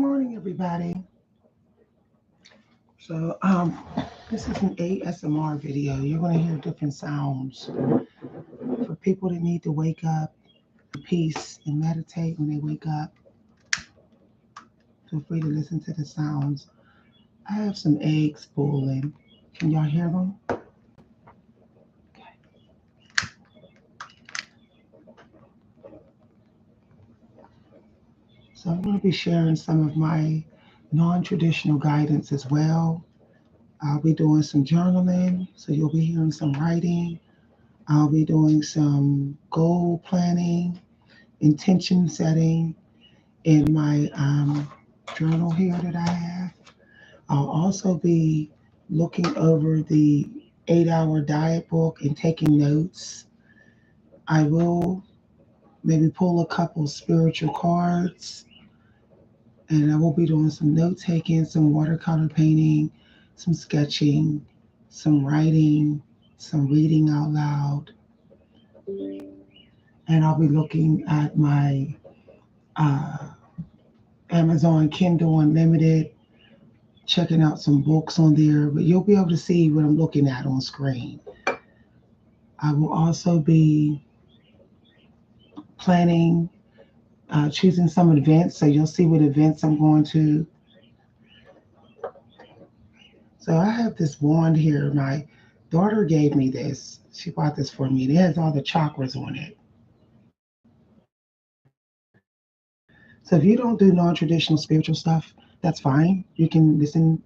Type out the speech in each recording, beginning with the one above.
morning, everybody. So, this is an ASMR video. You're going to hear different sounds for people that need to wake up, peace, and meditate when they wake up. Feel free to listen to the sounds. I have some eggs boiling. Can y'all hear them? Okay. So, I'm going to be sharing some of my non-traditional guidance as well. I'll be doing some journaling, so you'll be hearing some writing. I'll be doing some goal planning, intention setting in my journal here that I have. I'll also be looking over the 8-hour diet book and taking notes. I will maybe pull a couple spiritual cards, and I will be doing some note taking, some watercolor painting, some sketching, some writing, some reading out loud. And I'll be looking at my uh, Amazon Kindle Unlimited, checking out some books on there, but you'll be able to see what I'm looking at on screen. I will also be planning, choosing some events, so you'll see what events I'm going to. So I have this wand here. My daughter gave me this. She bought this for me. It has all the chakras on it. So if you don't do non-traditional spiritual stuff, that's fine. You can listen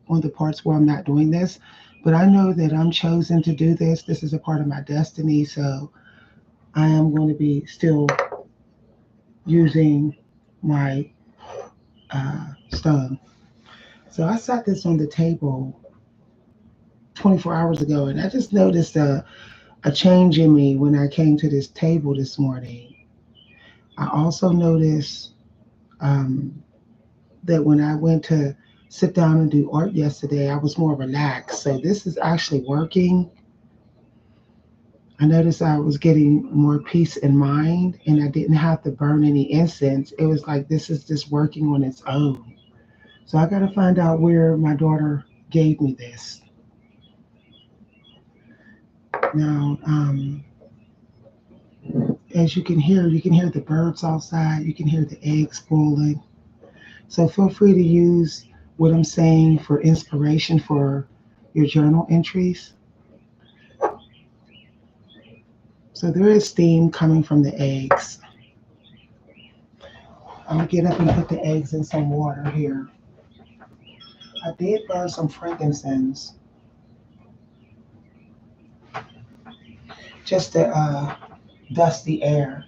on the parts where I'm not doing this. But I know that I'm chosen to do this. This is a part of my destiny. So I am going to be still using my stone. So I set this on the table 24 hours ago, and I just noticed a change in me when I came to this table this morning. I also noticed that when I went to sit down and do art yesterday, I was more relaxed. So this is actually working. I noticed I was getting more peace in mind, and I didn't have to burn any incense. It was like this is just working on its own. So I got to find out where my daughter gave me this. Now, as you can hear the birds outside. You can hear the eggs boiling. So feel free to use what I'm saying for inspiration for your journal entries. So there is steam coming from the eggs. I'm gonna get up and put the eggs in some water here. I did burn some frankincense just to dust the air.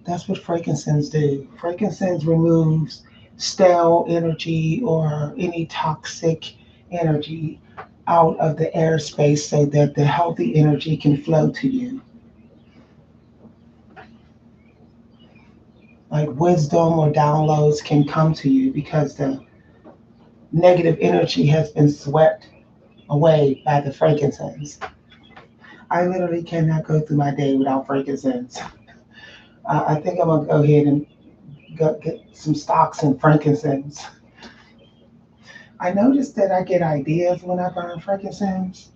That's what frankincense do. Frankincense removes stale energy or any toxic energy out of the airspace so that the healthy energy can flow to you. Like wisdom or downloads can come to you because the negative energy has been swept away by the frankincense. I literally cannot go through my day without frankincense. I think I'm gonna go ahead and go get some stocks in frankincense. I noticed that I get ideas when I burn frankincense.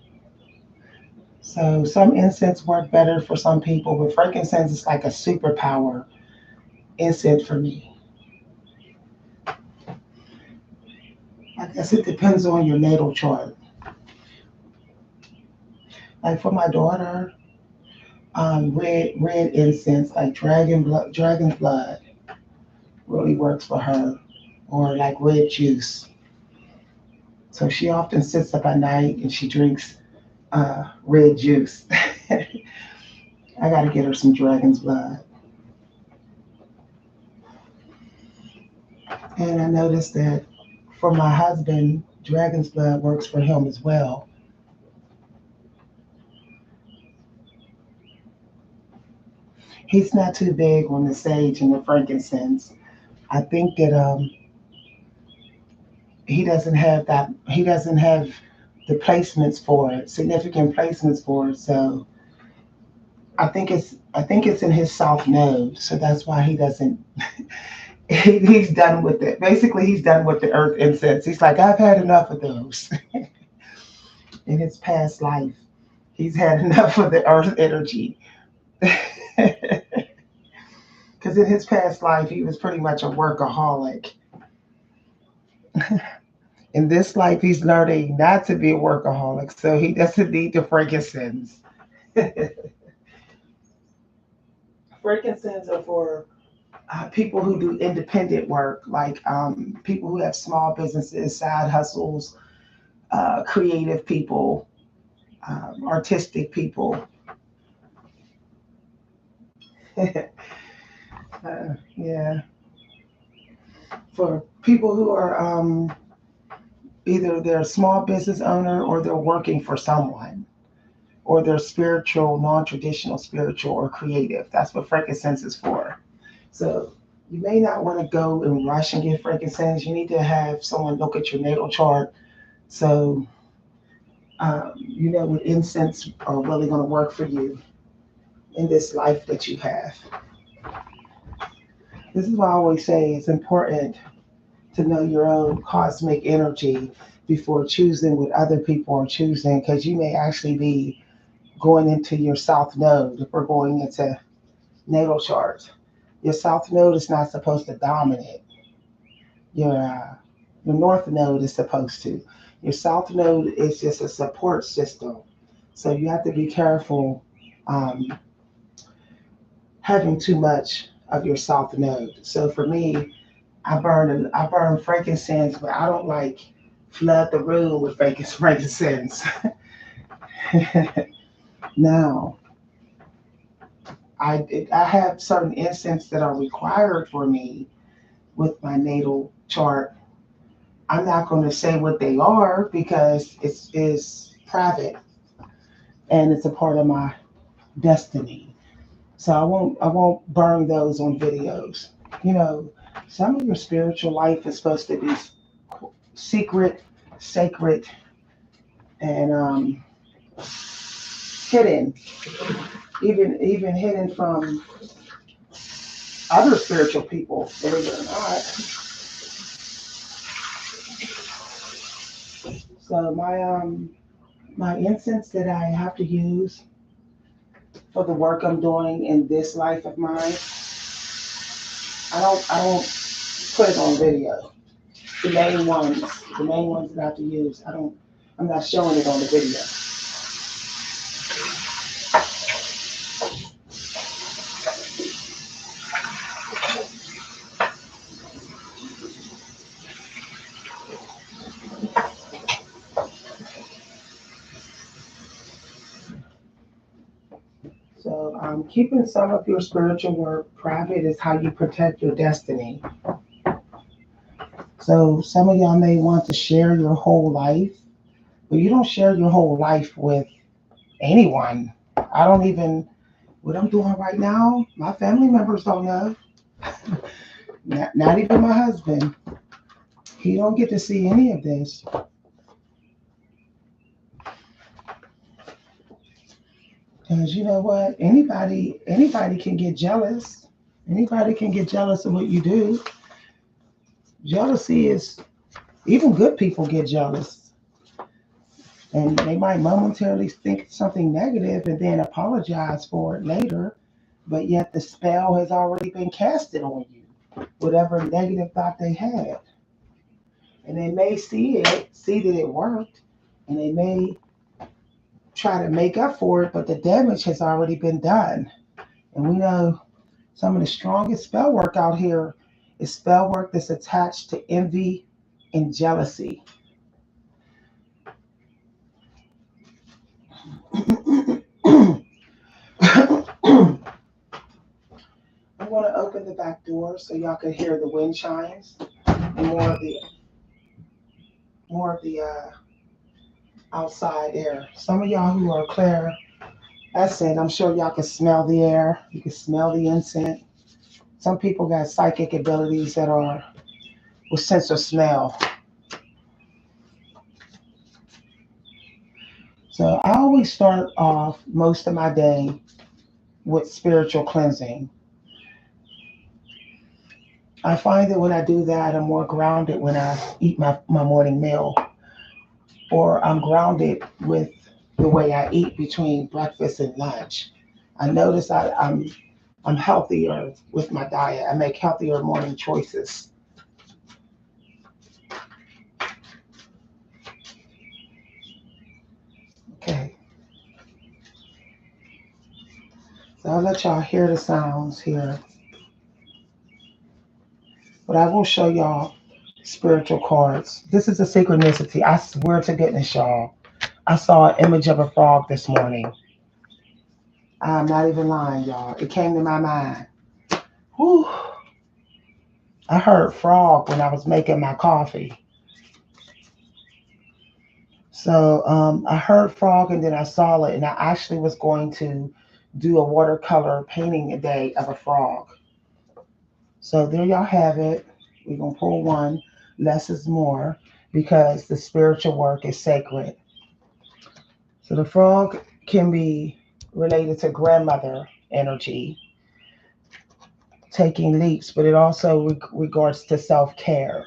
So some incense work better for some people, but frankincense is like a superpower incense for me. I guess it depends on your natal chart. Like for my daughter, red incense like dragon's blood really works for her, or like red juice. So she often sits up at night and she drinks red juice. I got to get her some dragon's blood. And I noticed that for my husband, dragon's blood works for him as well. He's not too big on the sage and the frankincense. I think that he doesn't have that. He doesn't have the placements for it, significant placements for it. So I think it's in his south node. So that's why he doesn't he's done with it. Basically, he's done with the earth incense. He's like, I've had enough of those in his past life. He's had enough of the earth energy. Because in his past life, he was pretty much a workaholic. In this life, he's learning not to be a workaholic, so he doesn't need the frankincense. Frankincense are for people who do independent work, like people who have small businesses, side hustles, creative people, artistic people. Yeah, for people who are either they're a small business owner or they're working for someone, or they're spiritual, non-traditional spiritual or creative. That's what frankincense is for. So you may not want to go and rush and get frankincense. You need to have someone look at your natal chart so you know what incense are really going to work for you in this life that you have. This is why I always say it's important to know your own cosmic energy before choosing what other people are choosing, because you may actually be going into your south node if we're going into natal charts. Your south node is not supposed to dominate. Your north node is supposed to. Your south node is just a support system. So you have to be careful um, having too much of your south node. So for me, I burn frankincense, but I don't like flood the room with frankincense. Now, I have certain incense that are required for me with my natal chart. I'm not going to say what they are because it's private and it's a part of my destiny. So I won't burn those on videos. You know, some of your spiritual life is supposed to be secret, sacred, and hidden, even hidden from other spiritual people, believe it or not. So my incense that I have to use for the work I'm doing in this life of mine, I don't put it on video. The main ones, the main ones that I have to use, I'm not showing it on the video. So keeping some of your spiritual work private is how you protect your destiny. So some of y'all may want to share your whole life, but you don't share your whole life with anyone. I don't even what I'm doing right now. My family members don't know. Not even my husband. He don't get to see any of this. Because you know what? Anybody can get jealous. Anybody can get jealous of what you do. Jealousy is even good people get jealous. And they might momentarily think something negative and then apologize for it later, but yet the spell has already been casted on you, whatever negative thought they had. And they may see that it worked, and they may try to make up for it, but the damage has already been done. And we know some of the strongest spell work out here is spell work that's attached to envy and jealousy. I'm going to open the back door so y'all can hear the wind chimes and more of the outside air. Some of y'all who are clear, that's it. I'm sure y'all can smell the air. You can smell the incense. Some people got psychic abilities that are with sense of smell. So I always start off most of my day with spiritual cleansing. I find that when I do that, I'm more grounded when I eat my morning meal, or I'm grounded with the way I eat between breakfast and lunch. I notice I'm healthier with my diet. I make healthier morning choices. Okay, so I'll let y'all hear the sounds here, but I will show y'all spiritual cards. This is a synchronicity. I swear to goodness, y'all. I saw an image of a frog this morning. I'm not even lying, y'all. It came to my mind. Whew. I heard frog when I was making my coffee. So I heard frog and then I saw it, and I actually was going to do a watercolor painting a day of a frog. So there y'all have it. We're going to pull one. Less is more because the spiritual work is sacred. So the frog can be related to grandmother energy, taking leaps, but it also regards to self care.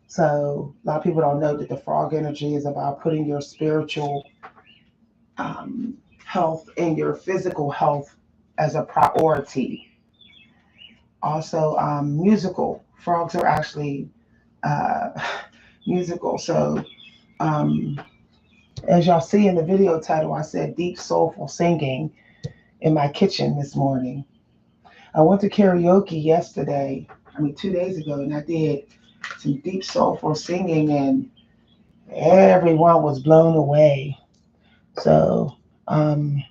So a lot of people don't know that the frog energy is about putting your spiritual health and your physical health as a priority. Also, musical. Frogs are actually uh, musical. So, um, as y'all see in the video title, I said deep soulful singing in my kitchen this morning. I went to karaoke yesterday, 2 days ago, and I did some deep soulful singing, and everyone was blown away. So, um,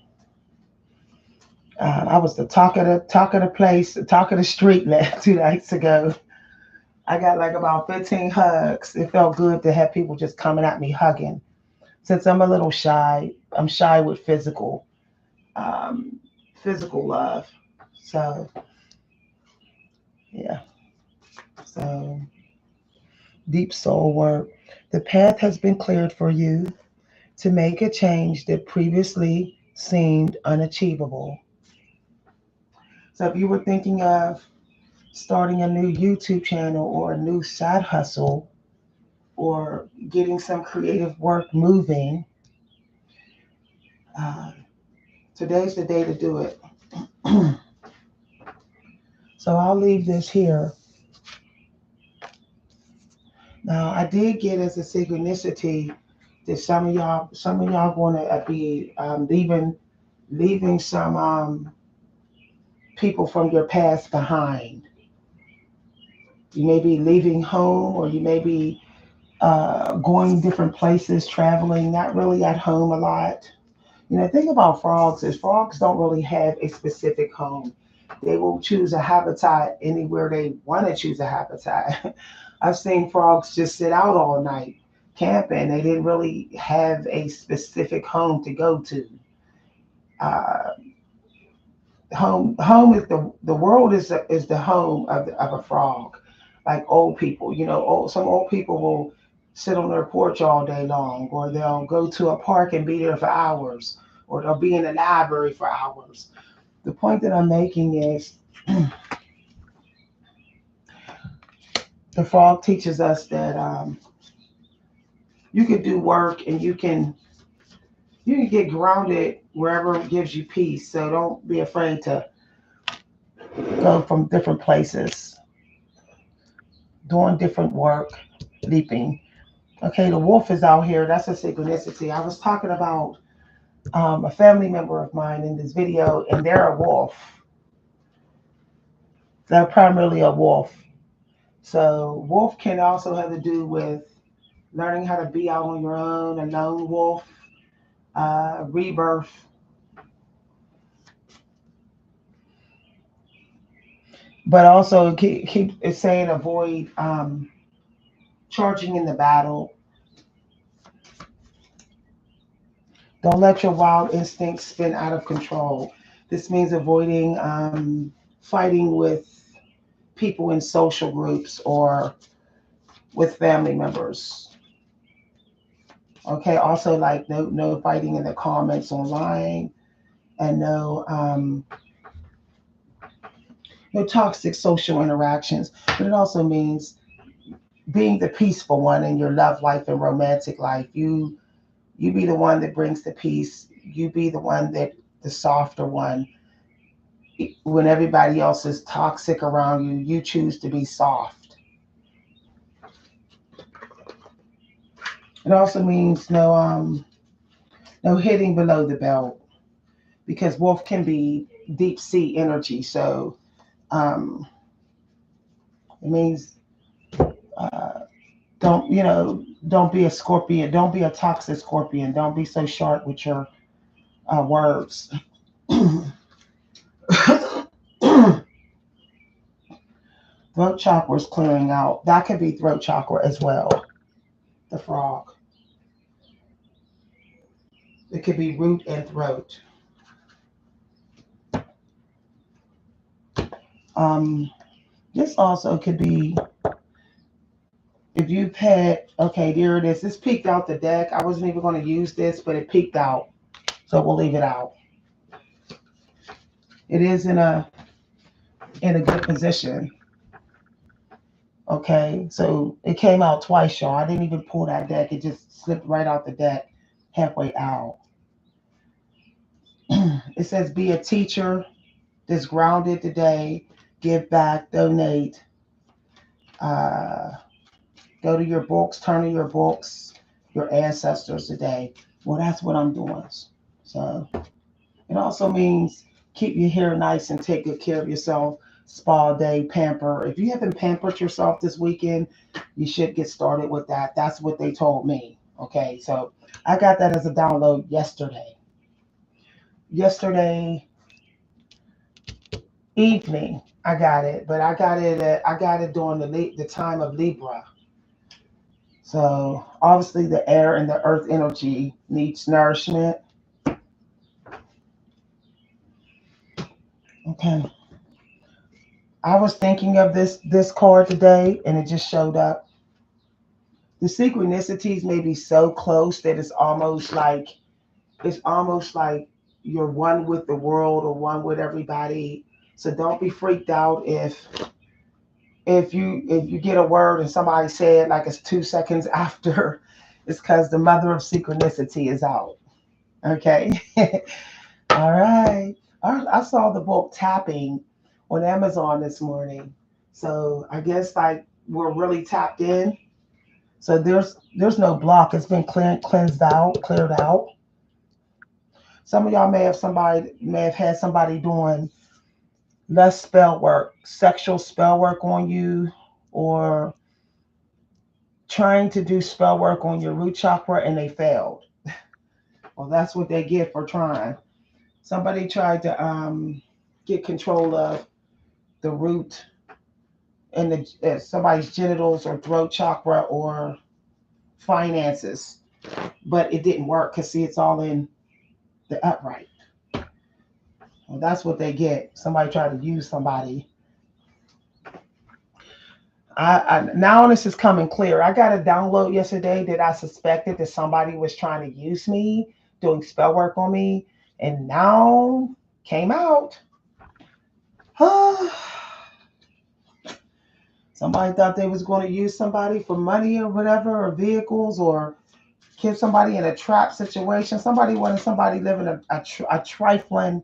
I was the talk of the place, the talk of the street 2 nights ago. I got like about 15 hugs. It felt good to have people just coming at me hugging. Since I'm a little shy, I'm shy with um, physical love. So yeah. So deep soul work. The path has been cleared for you to make a change that previously seemed unachievable. So if you were thinking of starting a new YouTube channel or a new side hustle or getting some creative work moving, uh, today's the day to do it. So I'll leave this here. Now I did get as a synchronicity that some of y'all going to be leaving some people from your past behind. You may be leaving home, or you may be going different places, traveling, not really at home a lot. The thing about frogs is frogs don't really have a specific home. They will choose a habitat anywhere they want to choose a habitat. I've seen frogs just sit out all night camping. They didn't really have a specific home to go to. Uh, home is the world is the home of a frog. Like old people, some old people will sit on their porch all day long, or they'll go to a park and be there for hours, or they'll be in the library for hours. The point that I'm making is the frog teaches us that you can do work, and you can get grounded wherever gives you peace. So don't be afraid to go from different places, doing different work, leaping. Okay, the wolf is out here. That's a synchronicity. I was talking about a family member of mine in this video, and they're a wolf. They're primarily a wolf. So wolf can also have to do with learning how to be out on your own, a lone wolf, rebirth, but also keep it's saying avoid charging in the battle. Don't let your wild instincts spin out of control. This means avoiding fighting with people in social groups or with family members. Okay, also like no fighting in the comments online, and no no toxic social interactions, but it also means being the peaceful one in your love life and romantic life. You be the one that brings the peace. You be the one that the softer one. When everybody else is toxic around you, you choose to be soft. It also means no hitting below the belt, because wolf can be deep sea energy. So um, it means uh, don't be a scorpion. Don't be a toxic scorpion. Don't be so sharp with your words. Throat chakra is clearing out. That could be throat chakra as well. The frog. It could be root and throat. Um, this also could be if you've had. Okay, there it is. This peeked out the deck. I wasn't even going to use this, but it peeked out, so we'll leave it out. It is in a good position. Okay, so it came out twice, y'all. I didn't even pull that deck. It just slipped right out the deck halfway out. It says be a teacher that's grounded today, give back, donate, uh, go to your books, turn to your books, your ancestors today. Well, that's what I'm doing. So it also means keep your hair nice and take good care of yourself. Spa day, pamper. If you haven't pampered yourself this weekend, you should get started with that. That's what they told me. Okay, so I got that as a download yesterday. Yesterday evening, I got it, but I got it during the time of Libra. So obviously, the air and the earth energy needs nourishment. Okay, I was thinking of this card today, and it just showed up. The synchronicities may be so close that it's almost like you're one with the world or one with everybody. So don't be freaked out if you get a word and somebody said like it's 2 seconds after. It's because the mother of synchronicity is out. Okay. All right. I saw the book Tapping on Amazon this morning. So I guess like we're really tapped in. So there's no block. It's been cleared out. Some of y'all may have had somebody doing less spell work, sexual spell work on you, or trying to do spell work on your root chakra and they failed. Well, that's what they get for trying. Somebody tried to get control of the root and somebody's genitals or throat chakra or finances, but it didn't work because see, it's all in the upright. Well, that's what they get. Somebody tried to use somebody. Now this is coming clear. I got a download yesterday that I suspected that somebody was trying to use me, doing spell work on me, and now came out. Somebody thought they was going to use somebody for money or whatever, or vehicles, or keep somebody in a trap situation. Somebody wanted somebody living a trifling.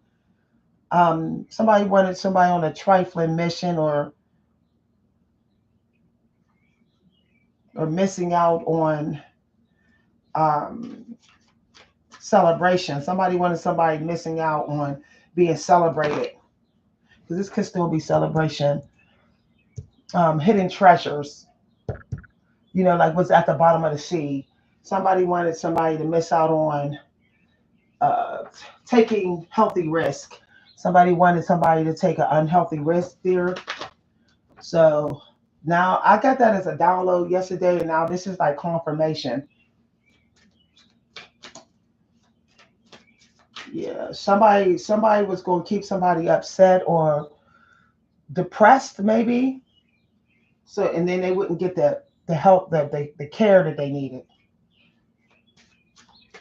Somebody wanted somebody on a trifling mission, or missing out on um, celebration. Somebody wanted somebody missing out on being celebrated, because this could still be celebration. Hidden treasures, like what's at the bottom of the sea. Somebody wanted somebody to miss out on uh, taking healthy risk. Somebody wanted somebody to take an unhealthy risk there. So now I got that as a download yesterday, and now this is like confirmation. Yeah, somebody was going to keep somebody upset or depressed, maybe. So and then they wouldn't get the help the care that they needed.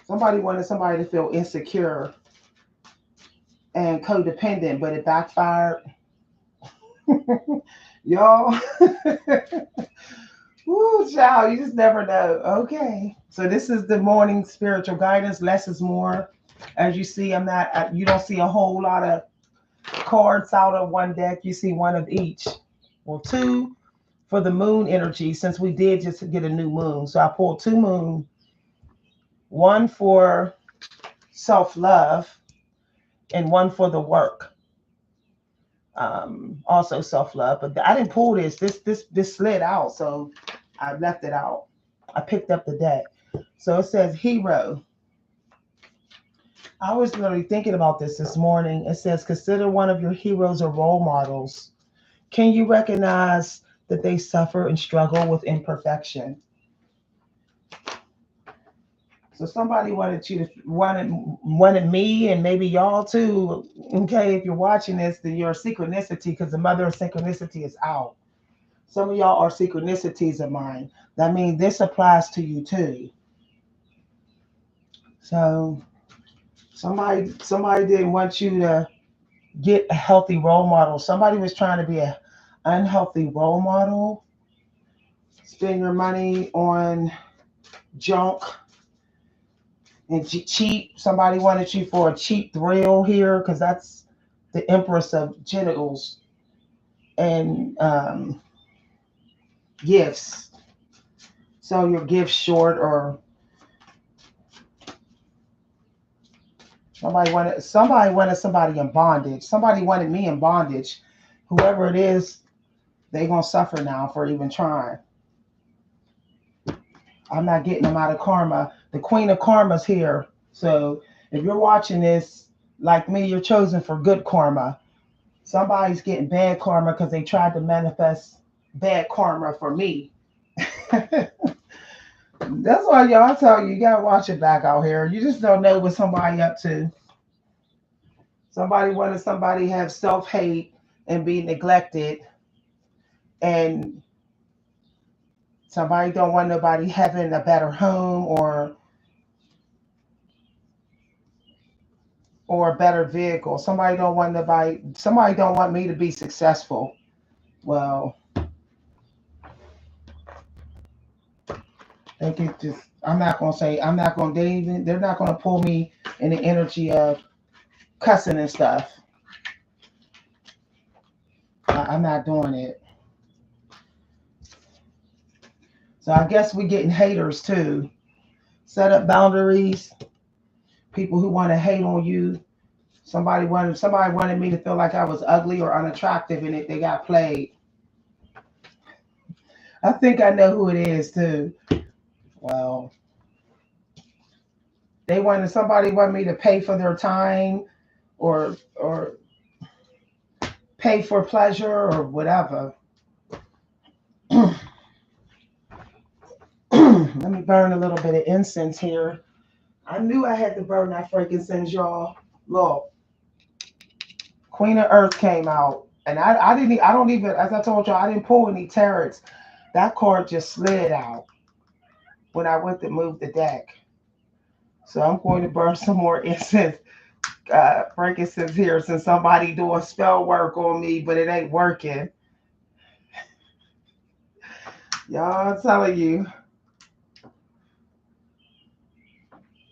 Somebody wanted somebody to feel insecure and codependent, but it backfired. Y'all. Ooh, child, you just never know. Okay. So this is the morning spiritual guidance. Less is more. As you see, you don't see a whole lot of cards out of one deck. You see one of each. Well, two for the moon energy, since we did just get a new moon. So I pulled two moon, one for self-love and one for the work. Also self-love, but I didn't pull this. This slid out, so I left it out. I picked up the deck. So it says hero. I was literally thinking about this morning. It says consider one of your heroes or role models. Can you recognize that they suffer and struggle with imperfection? So somebody wanted me and maybe y'all too. Okay, if you're watching this, then you're synchronicity because the mother of synchronicity is out. Some of y'all are synchronicities of mine. That means this applies to you too. So somebody didn't want you to get a healthy role model. Somebody was trying to be an unhealthy role model. Spend your money on junk and cheap. Somebody wanted you for a cheap thrill here because that's the empress of genitals and gifts. So your gifts short, or somebody in bondage. Somebody wanted me in bondage. Whoever it is, they gonna suffer now for even trying. I'm not getting them out of karma. The queen of karma's here. So if you're watching this, like me, you're chosen for good karma. Somebody's getting bad karma because they tried to manifest bad karma for me. That's why y'all tell you gotta watch it back out here. You just don't know what somebody up to. Somebody wanted somebody have self-hate and be neglected, and somebody don't want nobody having a better home or a better vehicle. Somebody don't want me to be successful. Well, they could just they're not gonna pull me in the energy of cussing and stuff. I'm not doing it. So I guess we're getting haters too. Set up boundaries. People who want to hate on you. Somebody wanted me to feel like I was ugly or unattractive, and they got played. I think I know who it is too. Well, somebody wanted me to pay for their time or pay for pleasure or whatever. Let me burn a little bit of incense here. I knew I had to burn that frankincense, y'all. Look, Queen of Earth came out, and I don't even, as I told y'all, I didn't pull any tarots. That card just slid out when I went to move the deck. So I'm going to burn some more incense, frankincense here, since somebody doing spell work on me, but it ain't working. Y'all, I'm telling you.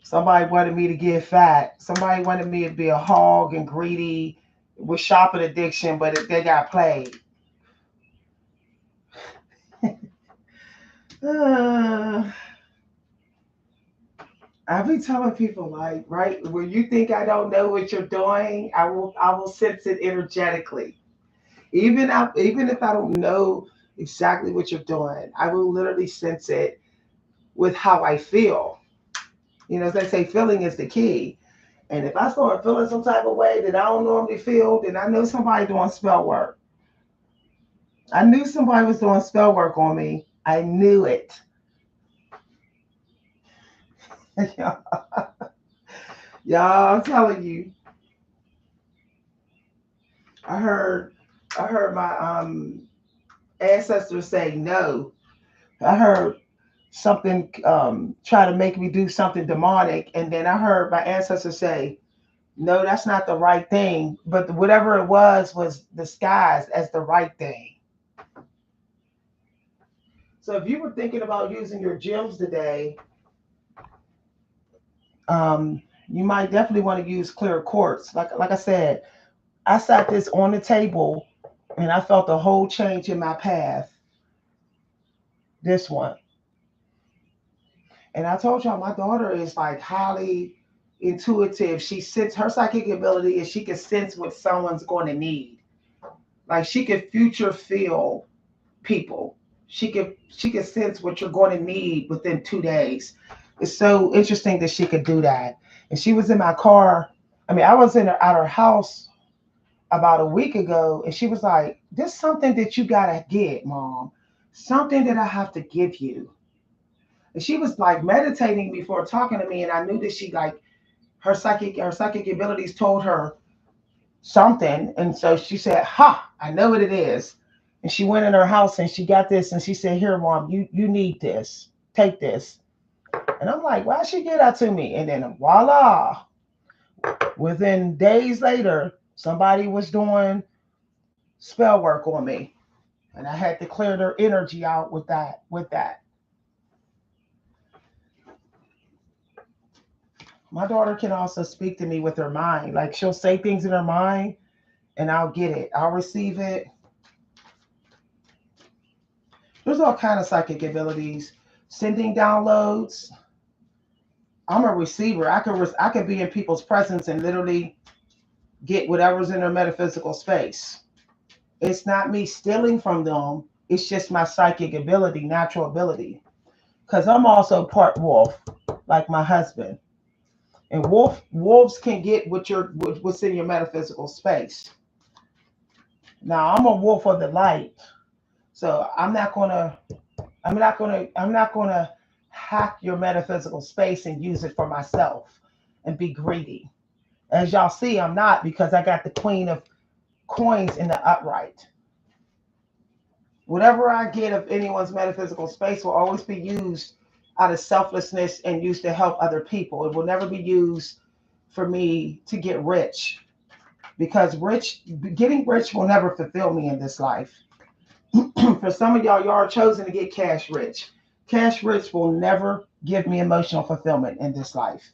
Somebody wanted me to get fat. Somebody wanted me to be a hog and greedy with shopping addiction, but they got played. I be telling people, like, right, when you think I don't know what you're doing, I will sense it energetically. Even if I don't know exactly what you're doing, I will literally sense it with how I feel. As they say, feeling is the key. And if I start feeling some type of way that I don't normally feel, then I know somebody doing spell work. I knew somebody was doing spell work on me. I knew it. Y'all, I'm telling you. I heard my ancestors say no. I heard something try to make me do something demonic, and then I heard my ancestors say, No, that's not the right thing. But whatever it was disguised as the right thing. So if you were thinking about using your gems today, you might definitely want to use clear quartz. Like I said, I sat this on the table and I felt a whole change in my path. This one. And I told y'all my daughter is like highly intuitive. She sits her psychic ability is she can sense what someone's going to need. Like she could future feel people. She could sense what you're going to need within 2 days. It's so interesting that she could do that. And she was in my car. I mean, I was at her house about a week ago, and she was like, "There's something that you gotta get, Mom. Something that I have to give you." And she was like meditating before talking to me, and I knew that she like her psychic abilities told her something, and so she said, "Ha, I know what it is." And she went in her house and she got this, and she said, "Here, Mom, you need this. Take this." And I'm like, "Why'd she get that to me?" And then voila, within days later, somebody was doing spell work on me, and I had to clear their energy out with that. My daughter can also speak to me with her mind. Like she'll say things in her mind and I'll get it. I'll receive it. There's all kind of psychic abilities. Sending downloads. I'm a receiver. I could be in people's presence and literally get whatever's in their metaphysical space. It's not me stealing from them. It's just my psychic ability, natural ability. Because I'm also part wolf, like my husband. And wolves can get what's in your metaphysical space. Now I'm a wolf of the light, so I'm not gonna hack your metaphysical space and use it for myself and be greedy. As y'all see, I'm not because I got the Queen of Coins in the upright. Whatever I get of anyone's metaphysical space will always be used out of selflessness and used to help other people. It will never be used for me to get rich because getting rich will never fulfill me in this life. For some of y'all are chosen to get cash rich. Cash rich will never give me emotional fulfillment in this life.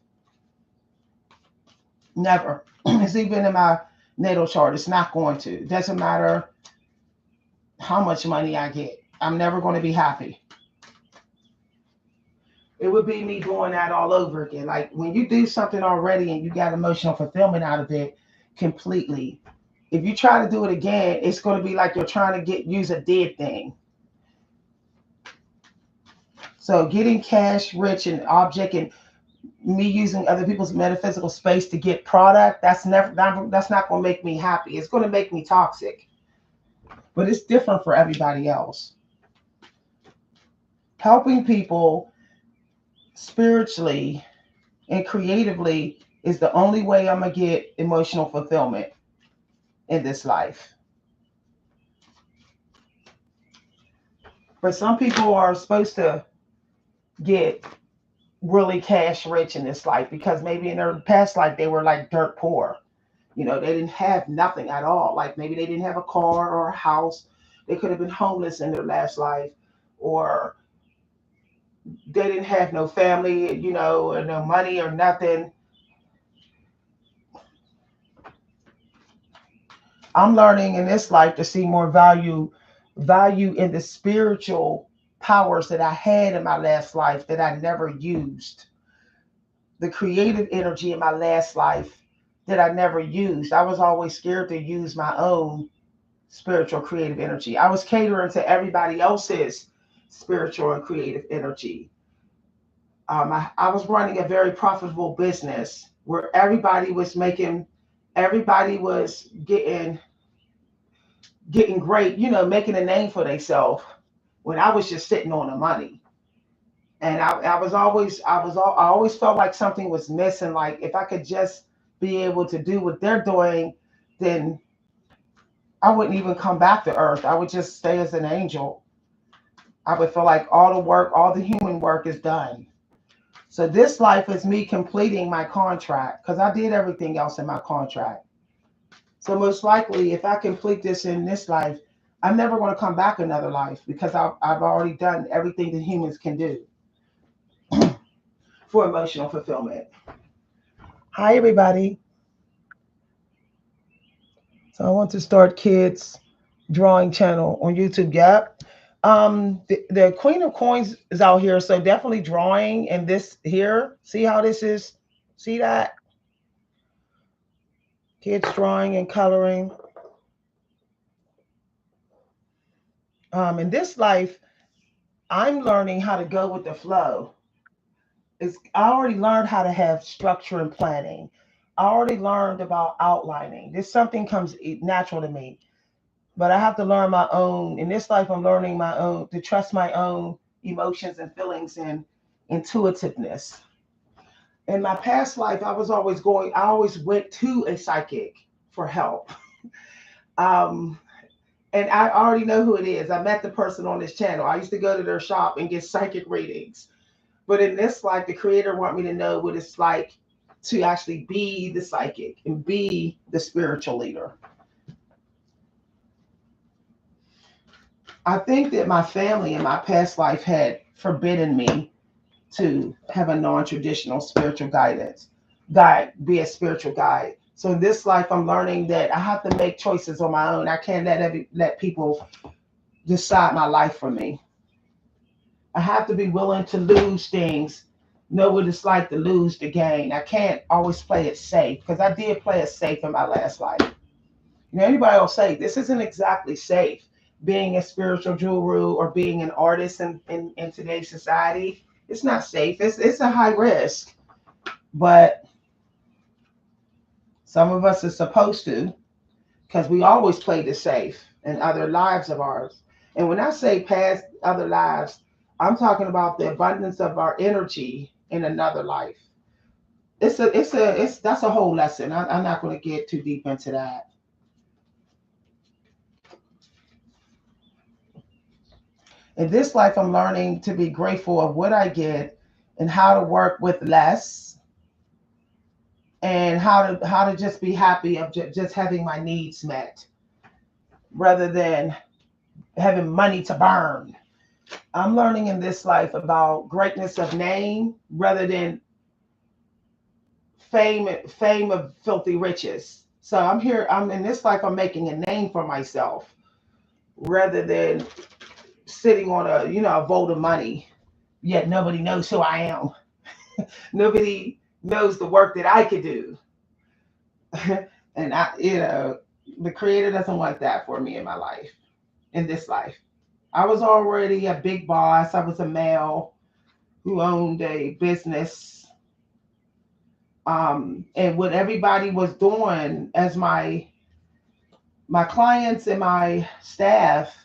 Never. It's even in my natal chart. It's not going to. It doesn't matter how much money I get. I'm never going to be happy. It would be me doing that all over again. Like when you do something already and you got emotional fulfillment out of it completely, if you try to do it again, it's going to be like you're trying to use a dead thing. So getting cash rich and object and me using other people's metaphysical space to get product, that's not going to make me happy. It's going to make me toxic. But it's different for everybody else. Helping people spiritually and creatively is the only way I'm going to get emotional fulfillment in this life. But some people are supposed to get really cash rich in this life because maybe in their past life they were like dirt poor. They didn't have nothing at all. Like maybe they didn't have a car or a house. They could have been homeless in their last life, or they didn't have no family, or no money or nothing. I'm learning in this life to see more value in the spiritual powers that I had in my last life that I never used. The creative energy in my last life that I never used. I was always scared to use my own spiritual creative energy. I was catering to everybody else's spiritual and creative energy. I was running a very profitable business where everybody was getting great, making a name for themselves when I was just sitting on the money. And I always felt like something was missing. Like if I could just be able to do what they're doing, then I wouldn't even come back to earth. I would just stay as an angel. I would feel like all the human work is done. So this life is me completing my contract because I did everything else in my contract. So most likely, if I complete this in this life, I'm never going to come back another life because I've already done everything that humans can do for emotional fulfillment. Hi, everybody. So I want to start kids drawing channel on YouTube. Yep. The Queen of Coins is out here, so definitely drawing. And this here, see how this is? See that? Kids drawing and coloring. In this life, I'm learning how to go with the flow. I already learned how to have structure and planning. I already learned about outlining. This something comes natural to me, but I have to learn my own. In this life, I'm learning my own to trust my own emotions and feelings and intuitiveness. In my past life, I always went to a psychic for help. Um, and I already know who it is. I met the person on this channel. I used to go to their shop and get psychic readings. But in this life, the creator want me to know what it's like to actually be the psychic and be the spiritual leader. I think that my family in my past life had forbidden me to have a non-traditional spiritual be a spiritual guide. So in this life, I'm learning that I have to make choices on my own. I can't let people decide my life for me. I have to be willing to lose things, know what it's like to lose the game. I can't always play it safe because I did play it safe in my last life. You know, anybody will say this isn't exactly safe. Being a spiritual guru or being an artist in today's society, it's not safe. It's a high risk, but some of us are supposed to because we always played it safe in other lives of ours. And when I say past other lives, I'm talking about the abundance of our energy in another life. It's that's a whole lesson. I'm not going to get too deep into that. In this life, I'm learning to be grateful of what I get and how to work with less and how to just be happy of just having my needs met rather than having money to burn. I'm learning in this life about greatness of name rather than fame of filthy riches. So I'm in this life I'm making a name for myself rather than sitting on a vote of money. Yet nobody knows who I am. Nobody knows the work that I could do. And the creator doesn't want that for me in my life, in this life. I was already a big boss. I was a male who owned a business. And what everybody was doing as my clients and my staff,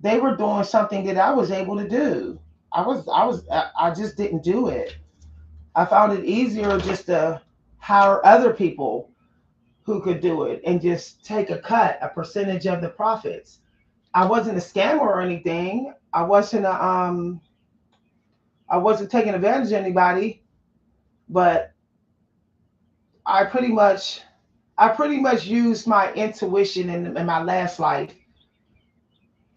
they were doing something that I was able to do. I just didn't do it. I found it easier just to hire other people who could do it and just take a percentage of the profits. I wasn't a scammer or anything. I wasn't taking advantage of anybody, but I pretty much I pretty much used my intuition in my last life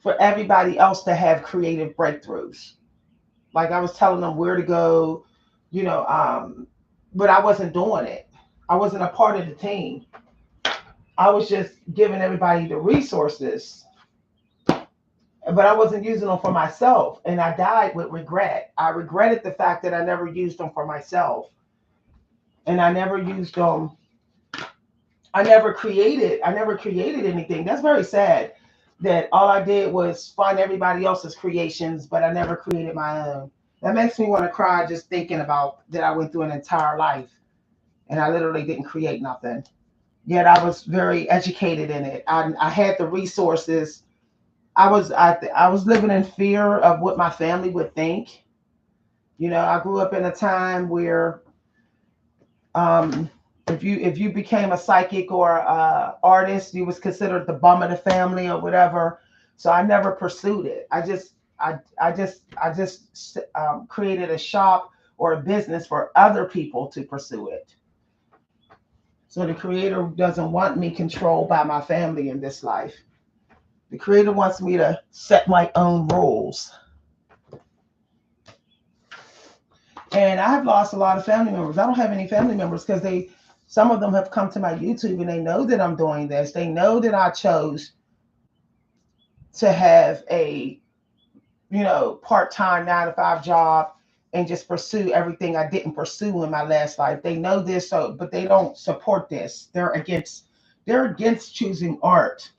for everybody else to have creative breakthroughs. Like I was telling them where to go, you know, but I wasn't doing it. I wasn't a part of the team. I was just giving everybody the resources, but I wasn't using them for myself. And I died with regret. I regretted the fact that I never used them for myself. And I never used them. I never created anything. That's very sad that all I did was find everybody else's creations, but I never created my own. That makes me want to cry just thinking about that I went through an entire life and I literally didn't create nothing. Yet I was very educated in it. I had the resources. I was living in fear of what my family would think. You know, I grew up in a time where um, if you became a psychic or artist, you was considered the bum of the family or whatever. So I never pursued it. I just created a shop or a business for other people to pursue it. So the Creator doesn't want me controlled by my family in this life. The Creator wants me to set my own rules. And I've lost a lot of family members. I don't have any family members because some of them have come to my YouTube and they know that I'm doing this. They know that I chose to have a, part-time 9 to 5 job and just pursue everything I didn't pursue in my last life. They know this, but they don't support this. They're against choosing art.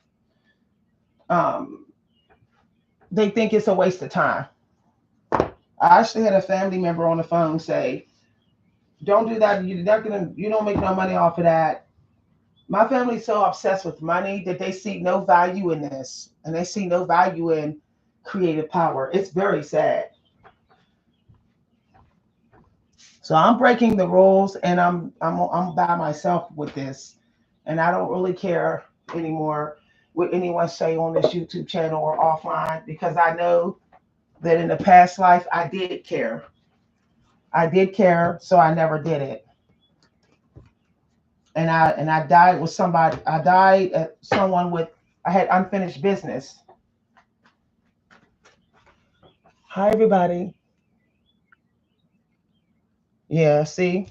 They think it's a waste of time. I actually had a family member on the phone say, "Don't do that. You don't make no money off of that." My family's so obsessed with money that they see no value in this, and they see no value in creative power. It's very sad. So I'm breaking the rules, and I'm by myself with this, and I don't really care anymore what anyone say on this YouTube channel or offline, because I know that in the past life I did care. I did care, so I never did it. And I died with somebody. I died at someone with. I had unfinished business. Hi everybody. Yeah, see,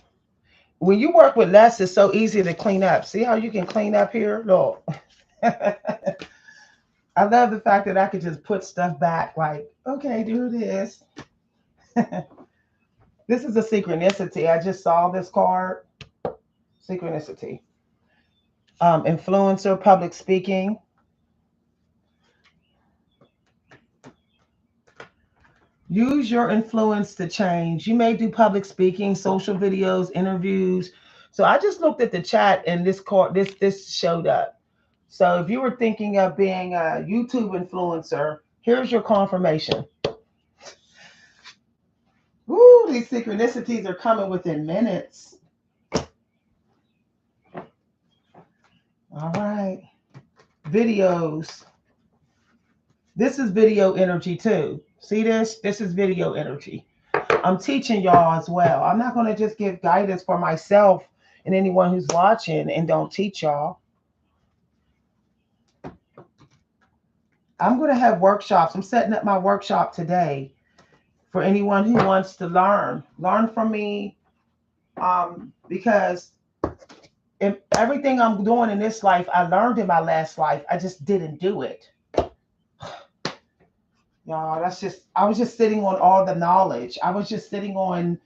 when you work with less, it's so easy to clean up. See how you can clean up here? Look. I love the fact that I could just put stuff back. Like, okay, do this. This is a synchronicity. I just saw this card. Synchronicity. Influencer, public speaking. Use your influence to change. You may do public speaking, social videos, interviews. So I just looked at the chat and this card, this showed up. So if you were thinking of being a YouTube influencer, here's your confirmation. Woo, these synchronicities are coming within minutes. All right. Videos. This is video energy too. See this? This is video energy. I'm teaching y'all as well. I'm not going to just give guidance for myself and anyone who's watching and don't teach y'all. I'm going to have workshops. I'm setting up my workshop today for anyone who wants to learn. Learn from me, because if everything I'm doing in this life, I learned in my last life. I just didn't do it. Y'all, I was just sitting on all the knowledge. I was just sitting on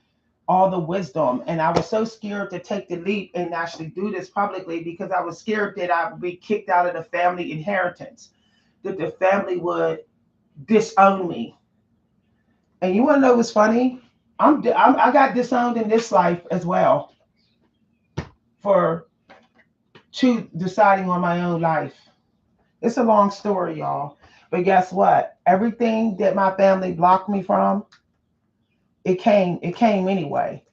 all the wisdom. And I was so scared to take the leap and actually do this publicly because I was scared that I would be kicked out of the family inheritance, that the family would disown me. And you want to know what's funny? I got disowned in this life as well for deciding on my own life. It's a long story, y'all. But guess what? Everything that my family blocked me from, it came anyway.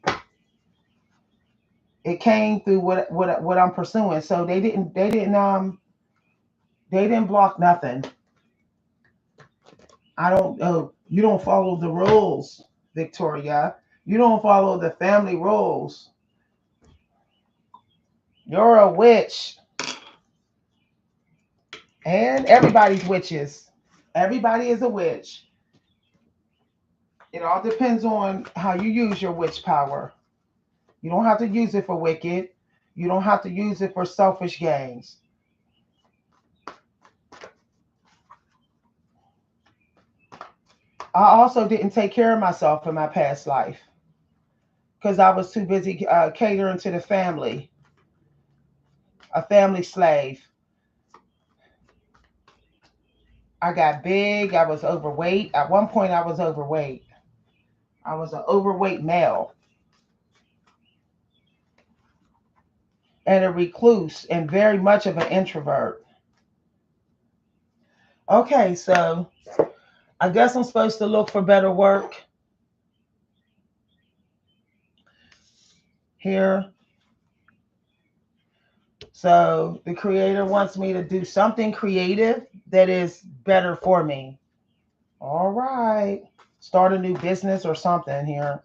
It came through what I'm pursuing. So they didn't block nothing. You don't follow the rules, Victoria. You don't follow the family rules. You're a witch. And everybody's witches. Everybody is a witch. It all depends on how you use your witch power. You don't have to use it for wicked. You don't have to use it for selfish gains. I also didn't take care of myself in my past life because I was too busy catering to the family. A family slave. I got big. I was overweight. At one point, I was overweight. I was an overweight male. And a recluse and very much of an introvert. Okay, so I guess I'm supposed to look for better work. Here. So the Creator wants me to do something creative that is better for me. All right. Start a new business or something here.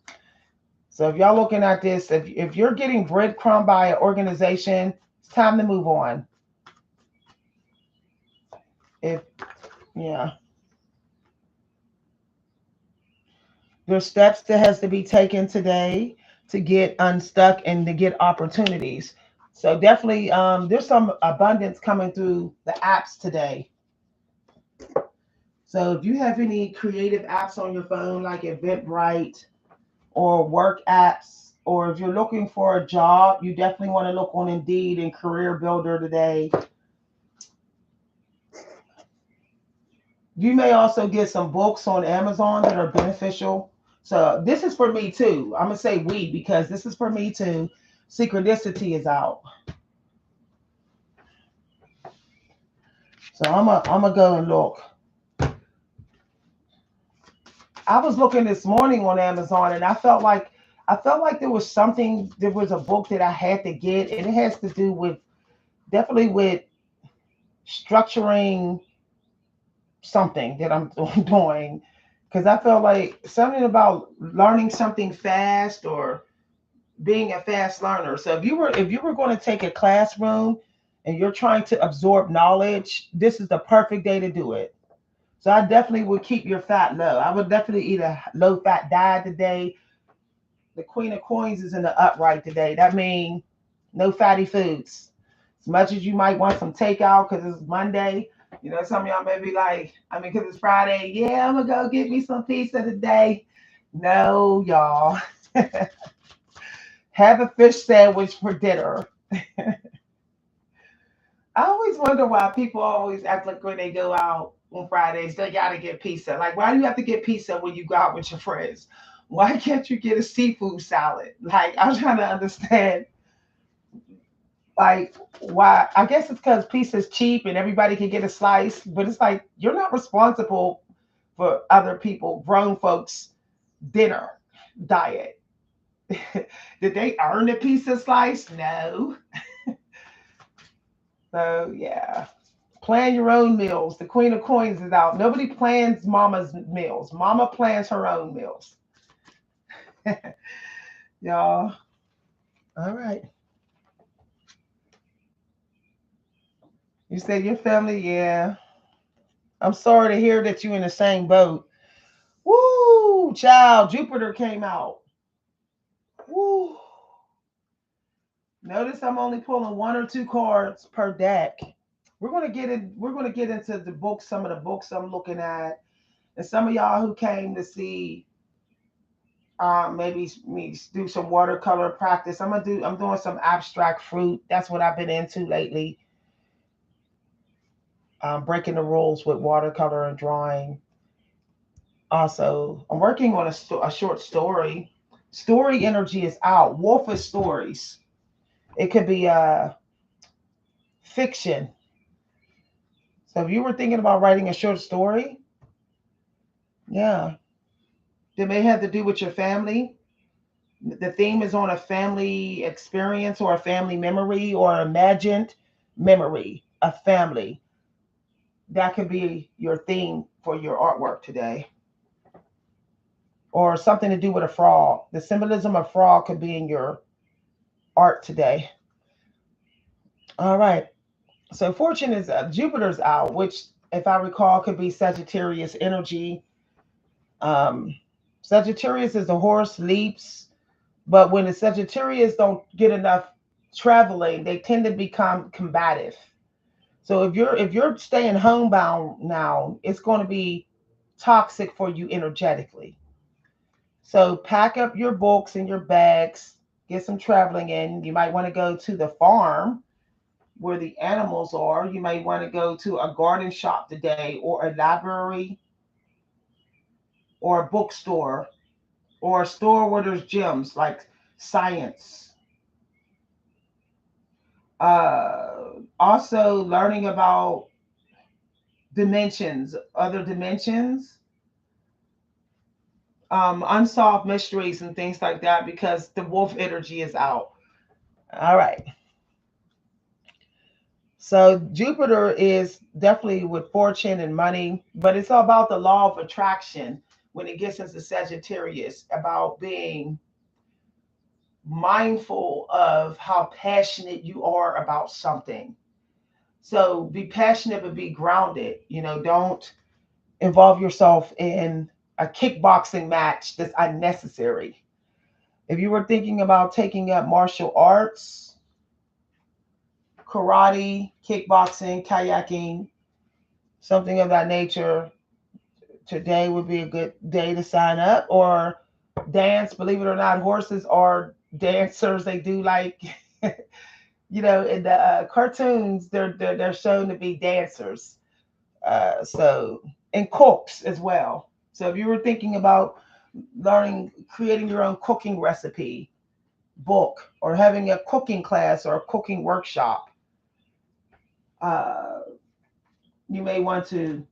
So if y'all looking at this, if you're getting breadcrumb by an organization, it's time to move on. If yeah, there's steps that has to be taken today to get unstuck and to get opportunities. So definitely, there's some abundance coming through the apps today. So if you have any creative apps on your phone, like Eventbrite or work apps, or if you're looking for a job, you definitely want to look on Indeed and Career Builder today. You may also get some books on Amazon that are beneficial. So this is for me too. I'm gonna say we because this is for me too. Synchronicity is out. So I'm gonna go and look. I was looking this morning on Amazon and I felt like there was a book that I had to get, and it has to do with definitely with structuring something that I'm doing, because I felt like something about learning something fast or being a fast learner. So if you were going to take a classroom and you're trying to absorb knowledge, this is the perfect day to do it. So I definitely would keep your fat low. I would definitely eat a low fat diet today. The Queen of Coins is in the upright today. That means no fatty foods. As much as you might want some takeout because it's Monday, some of y'all may be like, because it's Friday, yeah, I'm gonna go get me some pizza today. No, y'all. Have a fish sandwich for dinner. I always wonder why people always act like when they go out on Fridays, they gotta get pizza. Like, why do you have to get pizza when you go out with your friends? Why can't you get a seafood salad? Like, I'm trying to understand, like, why. I guess it's because pizza's cheap and everybody can get a slice, but it's like you're not responsible for other people, grown folks' dinner diet. Did they earn a pizza slice? No. So yeah. Plan your own meals. The Queen of Coins is out. Nobody plans Mama's meals. Mama plans her own meals. Y'all. All right. You said your family, yeah. I'm sorry to hear that you in the same boat. Woo, child. Jupiter came out. Woo. Notice I'm only pulling one or two cards per deck. We're gonna get into the books, some of the books I'm looking at. And some of y'all who came to see maybe me do some watercolor practice. I'm doing some abstract fruit. That's what I've been into lately. Breaking the rules with watercolor and drawing. Also, I'm working on a short story. Story energy is out. Wolfish stories. It could be fiction. So if you were thinking about writing a short story, yeah, that may have to do with your family. The theme is on a family experience or a family memory or imagined memory, a family. That could be your theme for your artwork today. Or something to do with a frog. The symbolism of frog could be in your art today. All right. So fortune is Jupiter's out, which, if I recall, could be Sagittarius energy. Um, Sagittarius is the horse leaps, but when the Sagittarius don't get enough traveling, they tend to become combative. So if you're staying homebound now, it's going to be toxic for you energetically. So pack up your books and your bags, get some traveling in. You might want to go to the farm where the animals are. You may want to go to a garden shop today, or a library, or a bookstore, or a store where there's gyms like science. Also, learning about dimensions, other dimensions, unsolved mysteries, and things like that, because the wolf energy is out. All right. So Jupiter is definitely with fortune and money, but it's all about the law of attraction when it gets into Sagittarius, about being mindful of how passionate you are about something. So be passionate but be grounded. Don't involve yourself in a kickboxing match that's unnecessary. If you were thinking about taking up martial arts, karate, kickboxing, kayaking, something of that nature, today would be a good day to sign up. Or dance. Believe it or not, horses are dancers. They do like, in the cartoons, they're shown to be dancers. So and cooks as well. So if you were thinking about creating your own cooking recipe book, or having a cooking class or a cooking workshop, uh, you may want to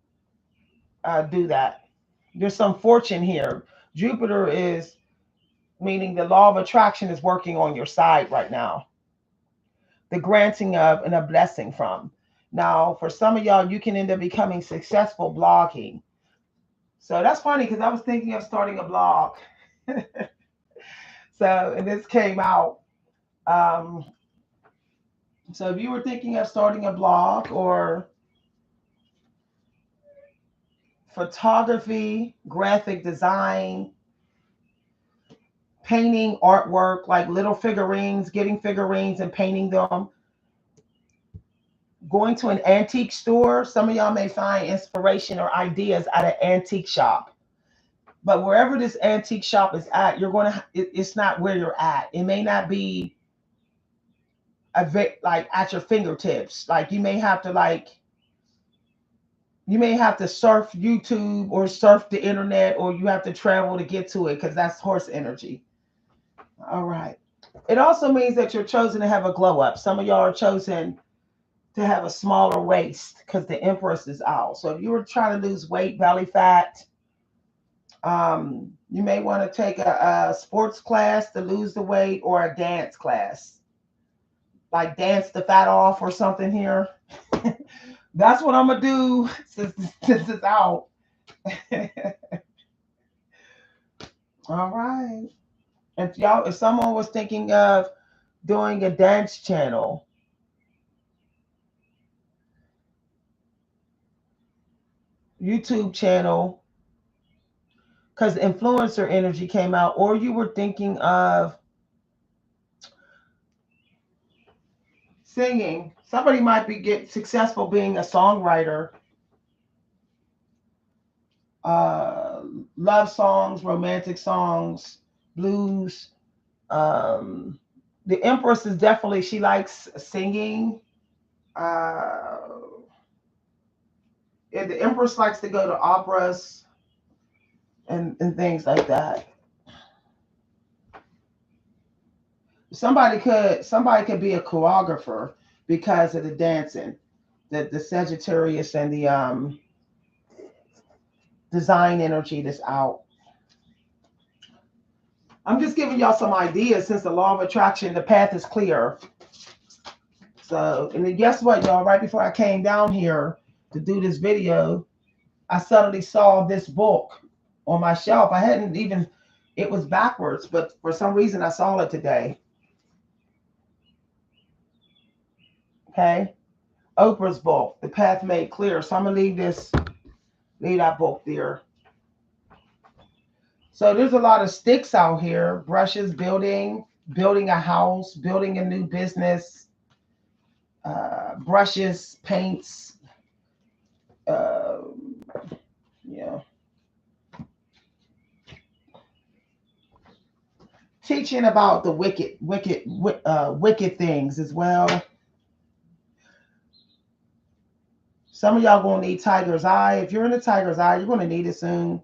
do that. There's some fortune here. Jupiter is meaning the law of attraction is working on your side right now. The granting of and a blessing from. Now, for some of y'all, you can end up becoming successful blogging. So that's funny because I was thinking of starting a blog. So, and this came out. Um, so, if you were thinking of starting a blog or photography, graphic design, painting, artwork, like little figurines, getting figurines and painting them, going to an antique store, some of y'all may find inspiration or ideas at an antique shop. But wherever this antique shop is at, it's not where you're at. It may not be like at your fingertips. Like you may have to surf YouTube or surf the internet, or you have to travel to get to it because that's horse energy. All right. It also means that you're chosen to have a glow up. Some of y'all are chosen to have a smaller waist because the Empress is out. So if you were trying to lose weight, belly fat, you may want to take a sports class to lose the weight, or a dance class, like dance the fat off or something here. That's what I'm gonna do since this is out. All right. If someone was thinking of doing a dance channel, YouTube channel, because influencer energy came out, or you were thinking of singing, somebody might be get successful being a songwriter, uh, love songs, romantic songs, blues. Um, the Empress is definitely, she likes singing. Uh, and the Empress likes to go to operas and things like that. Somebody could be a choreographer because of the dancing, the Sagittarius and the design energy that's out. I'm just giving y'all some ideas since the law of attraction, the path is clear. So, and then guess what, y'all? Right before I came down here to do this video, I suddenly saw this book on my shelf. I hadn't even, it was backwards, but for some reason I saw it today. Okay. Oprah's book, The Path Made Clear. So I'm going to leave that book there. So there's a lot of sticks out here, brushes, building a house, building a new business, brushes, paints, uh, yeah. Teaching about the wicked things as well. Some of y'all gonna need tiger's eye. If you're in a tiger's eye, you're gonna need it soon.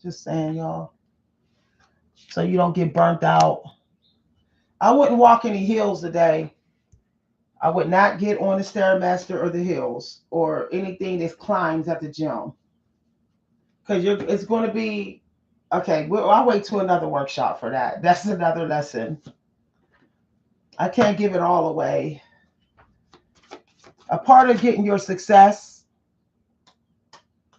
Just saying, y'all. So you don't get burnt out. I wouldn't walk any hills today. I would not get on the Stairmaster or the hills or anything that climbs at the gym. Because it's going to be, okay, I'll wait to another workshop for that. That's another lesson. I can't give it all away. A part of getting your success,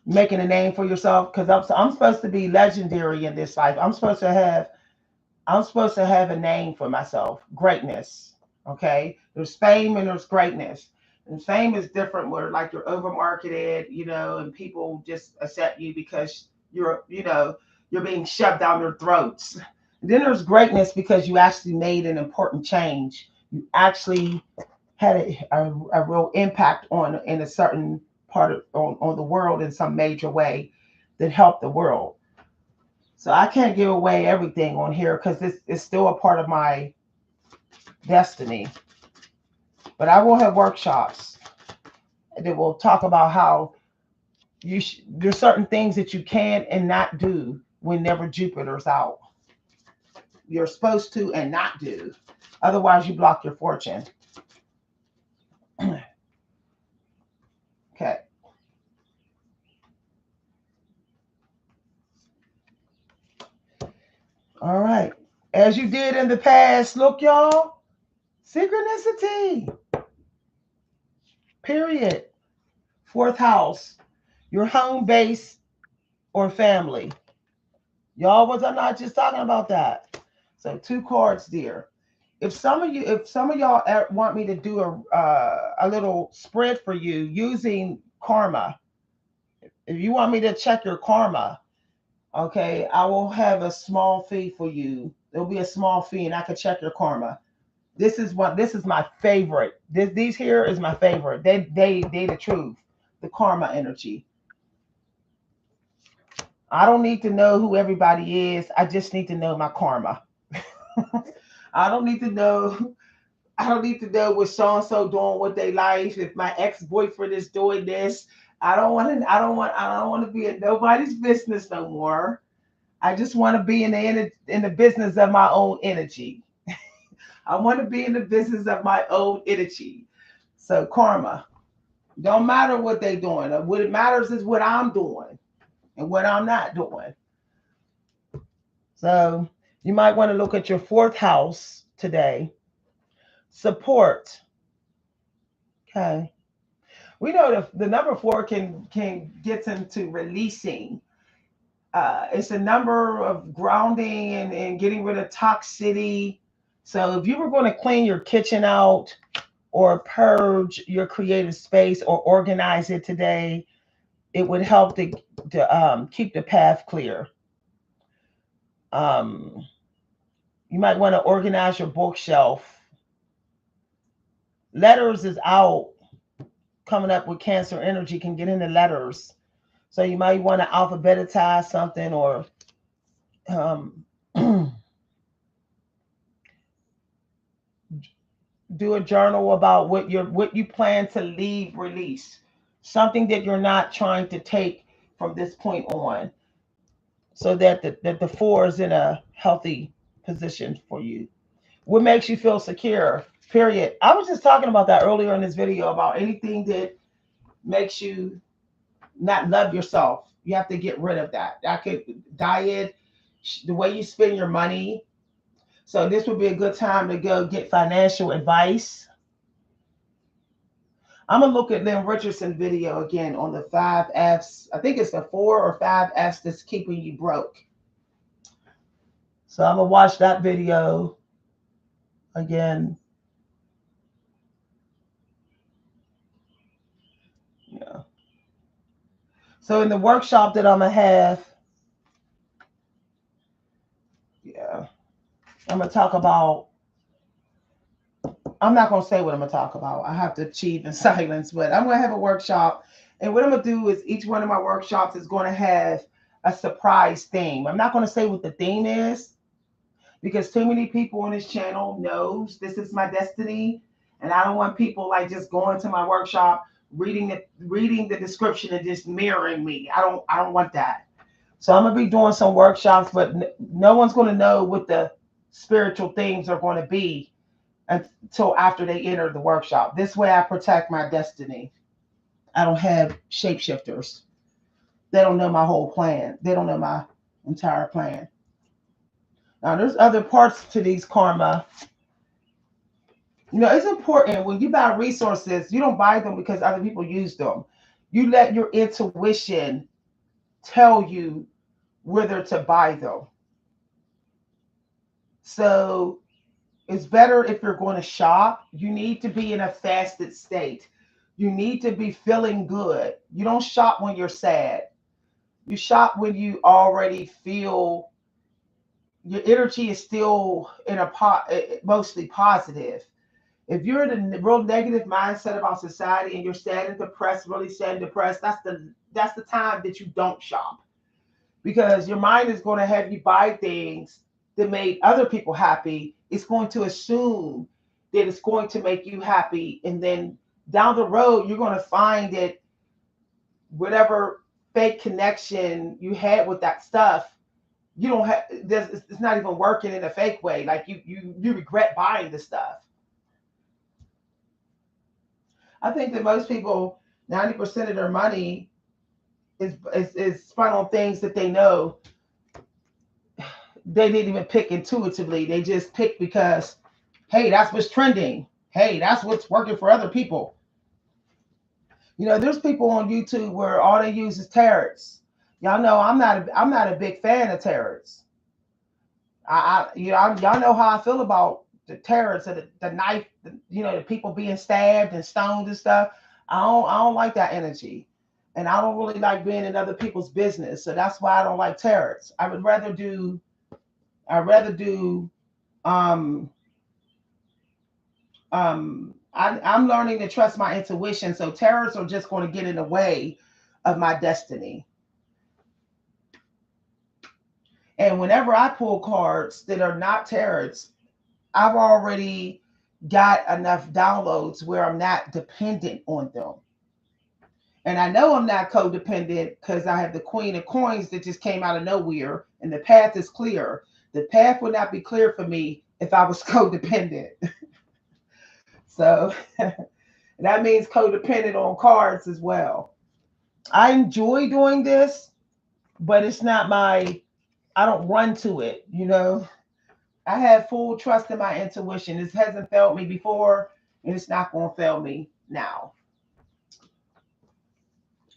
making a name for yourself, because I'm supposed to be legendary in this life. I'm supposed to have I'm supposed to have a name for myself. Greatness. Okay. There's fame and there's greatness. And fame is different where like you're over marketed, and people just accept you because you're being shoved down their throats. And then there's greatness because you actually made an important change. You actually had a real impact on in a certain part of on the world in some major way that helped the world. So I can't give away everything on here because this is still a part of my destiny. But I will have workshops that will talk about how there's certain things that you can and not do whenever Jupiter's out. You're supposed to and not do. Otherwise, you block your fortune. Okay. All right. As you did in the past, look, y'all. Synchronicity. Period. Fourth house. Your home base or family. Y'all was I'm not just talking about that. So two cards there. If some of y'all want me to do a little spread for you using karma, if you want me to check your karma, okay, I will have a small fee for you. There'll be a small fee, and I can check your karma. This is my favorite. These here is my favorite. They the truth, the karma energy. I don't need to know who everybody is. I just need to know my karma. I don't need to know. I don't need to know what so and so doing with their life. If my ex boyfriend is doing this, I don't want to. I don't want to be in nobody's business no more. I just want to be in the business of my own energy. I want to be in the business of my own energy. So karma don't matter what they doing. What it matters is what I'm doing and what I'm not doing. So you might want to look at your fourth house today. Support. Okay. We know the number four can get into releasing. It's a number of grounding and getting rid of toxicity. So if you were going to clean your kitchen out or purge your creative space or organize it today, it would help to keep the path clear. Um, you might want to organize your bookshelf. Letters is out. Coming up with Cancer energy can get into letters. So you might want to alphabetize something or um, do a journal about what you plan to leave release. Something that you're not trying to take from this point on. So that the four is in a healthy position for you. What makes you feel secure? Period. I was just talking about that earlier in this video about anything that makes you not love yourself. You have to get rid of that. That could diet, the way you spend your money. So this would be a good time to go get financial advice. I'm gonna look at Lynn Richardson video again on the 5 F's. I think it's the 4 or 5 F's that's keeping you broke. So I'm gonna watch that video again. Yeah. So in the workshop that I'm gonna have, yeah, I'm gonna talk about. I'm not gonna say what I'm gonna talk about. I have to achieve in silence, but I'm gonna have a workshop, and what I'm gonna do is each one of my workshops is gonna have a surprise theme. I'm not gonna say what the theme is because too many people on this channel knows this is my destiny, and I don't want people like just going to my workshop, reading the description and just mirroring me. I don't want that. So I'm gonna be doing some workshops, but no one's gonna know what the spiritual themes are going to be until after they enter the workshop. This way I protect my destiny. I don't have shapeshifters. They don't know my whole plan. They don't know my entire plan. Now there's other parts to these karma. It's important when you buy resources, you don't buy them because other people use them. You let your intuition tell you whether to buy them. So it's better if you're going to shop, you need to be in a fasted state. You need to be feeling good. You don't shop when you're sad. You shop when you already feel your energy is still in a mostly positive. If you're in a real negative mindset about society and you're sad and depressed, really sad and depressed, that's the time that you don't shop, because your mind is going to have you buy things that made other people happy. It's going to assume that it's going to make you happy, and then down the road you're going to find that whatever fake connection you had with that stuff, you don't have, it's not even working in a fake way. Like you regret buying the stuff. I think that most people, 90% of their money is spent on things that they know they didn't even pick intuitively. They just pick because, hey, that's what's trending. Hey, that's what's working for other people. There's people on YouTube where all they use is tarots. Y'all know I'm not a big fan of tarots. Y'all know how I feel about the tarots and the knife, the people being stabbed and stoned and stuff. I don't like that energy. And I don't really like being in other people's business. So that's why I don't like tarots. I rather do um I'm learning to trust my intuition. So tarots are just going to get in the way of my destiny. And whenever I pull cards that are not tarots, I've already got enough downloads where I'm not dependent on them. And I know I'm not codependent because I have the Queen of Coins that just came out of nowhere, and the path is clear. The path would not be clear for me if I was codependent. So that means codependent on cards as well. I enjoy doing this, but it's not I don't run to it. I have full trust in my intuition. This hasn't failed me before, and it's not going to fail me now.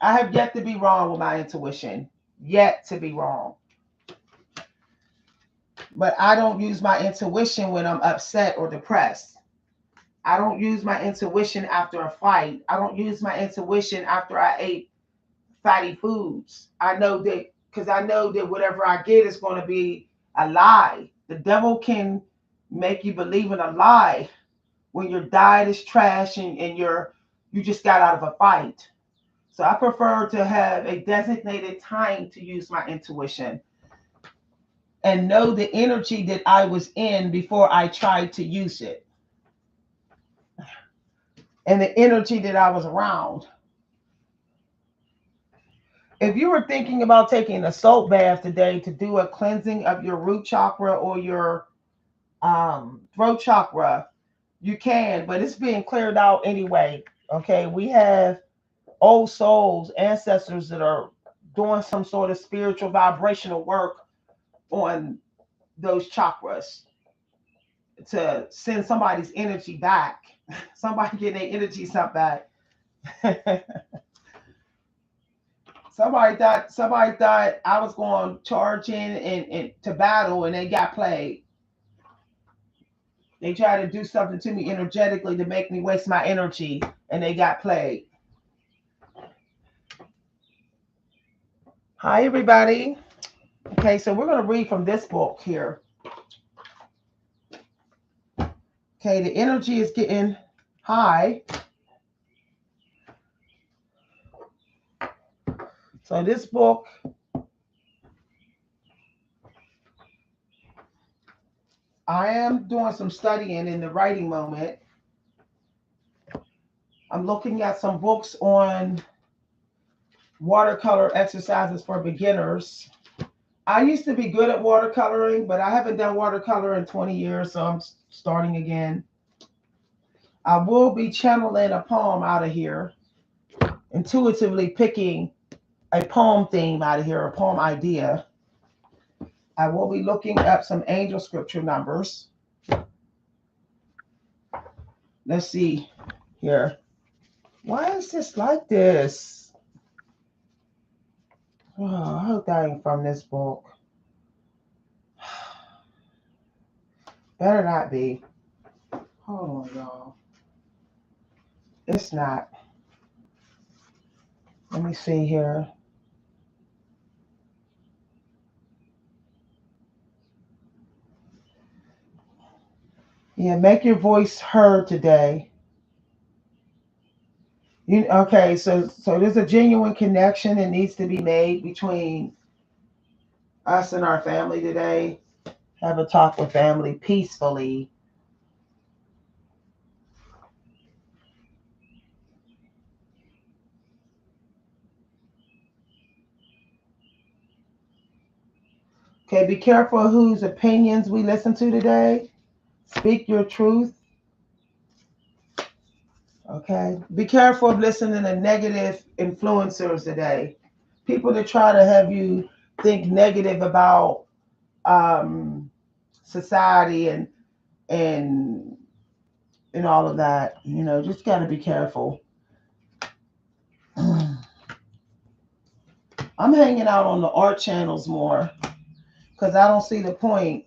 I have yet to be wrong with my intuition. Yet to be wrong. But I don't use my intuition when I'm upset or depressed. I don't use my intuition after a fight. I don't use my intuition after I ate fatty foods. I know that because I know that whatever I get is going to be a lie. The devil can make you believe in a lie when your diet is trash and you just got out of a fight. So I prefer to have a designated time to use my intuition and know the energy that I was in before I tried to use it, and the energy that I was around. If you were thinking about taking a salt bath today to do a cleansing of your root chakra or your throat chakra, you can, but it's being cleared out anyway. Okay, we have old souls, ancestors that are doing some sort of spiritual vibrational work on those chakras to send somebody's energy back. Somebody getting their energy sent back. Somebody thought I was going to charge in and to battle, and they got played. They tried to do something to me energetically to make me waste my energy, and they got played. Hi, everybody. Okay, so we're going to read from this book here. Okay, the energy is getting high. So this book, I am doing some studying in the writing moment. I'm looking at some books on watercolor exercises for beginners. I used to be good at watercoloring, but I haven't done watercolor in 20 years, so I'm starting again. I will be channeling a poem out of here, intuitively picking a poem theme out of here, a poem idea. I will be looking up some angel scripture numbers. Let's see here. Why is this like this? Oh, I hope that ain't from this book. Better not be. Hold on, y'all. It's not. Let me see here. Yeah, make your voice heard today. Okay, so there's a genuine connection that needs to be made between us and our family today. Have a talk with family peacefully. Okay, be careful whose opinions we listen to today. Speak your truth. Okay, be careful of listening to negative influencers today. People that try to have you think negative about um, society and and all of that. Just got to be careful. I'm hanging out on the art channels more because I don't see the point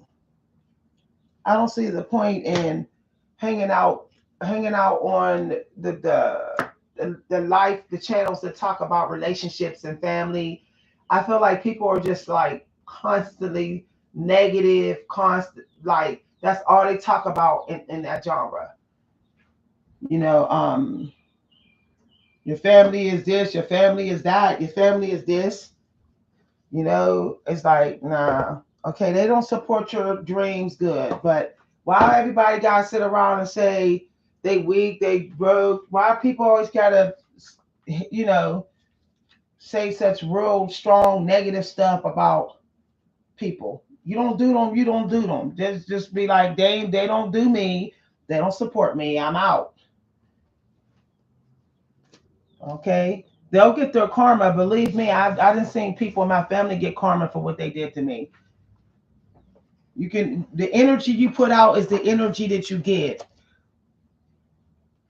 in hanging out hanging out on the channels that talk about relationships and family. I feel like people are just like constantly negative, constant, like that's all they talk about in that genre. You know, your family is this, your family is that, your family is this. It's like, nah, okay, they don't support your dreams, good. But why everybody gotta sit around and say they weak, they broke? Why people always gotta, you know, say such real strong negative stuff about people? You don't do them, you don't do them. Just be like, they don't do me, they don't support me, I'm out. Okay. They'll get their karma. Believe me, I didn't see people in my family get karma for what they did to me. The energy you put out is the energy that you get.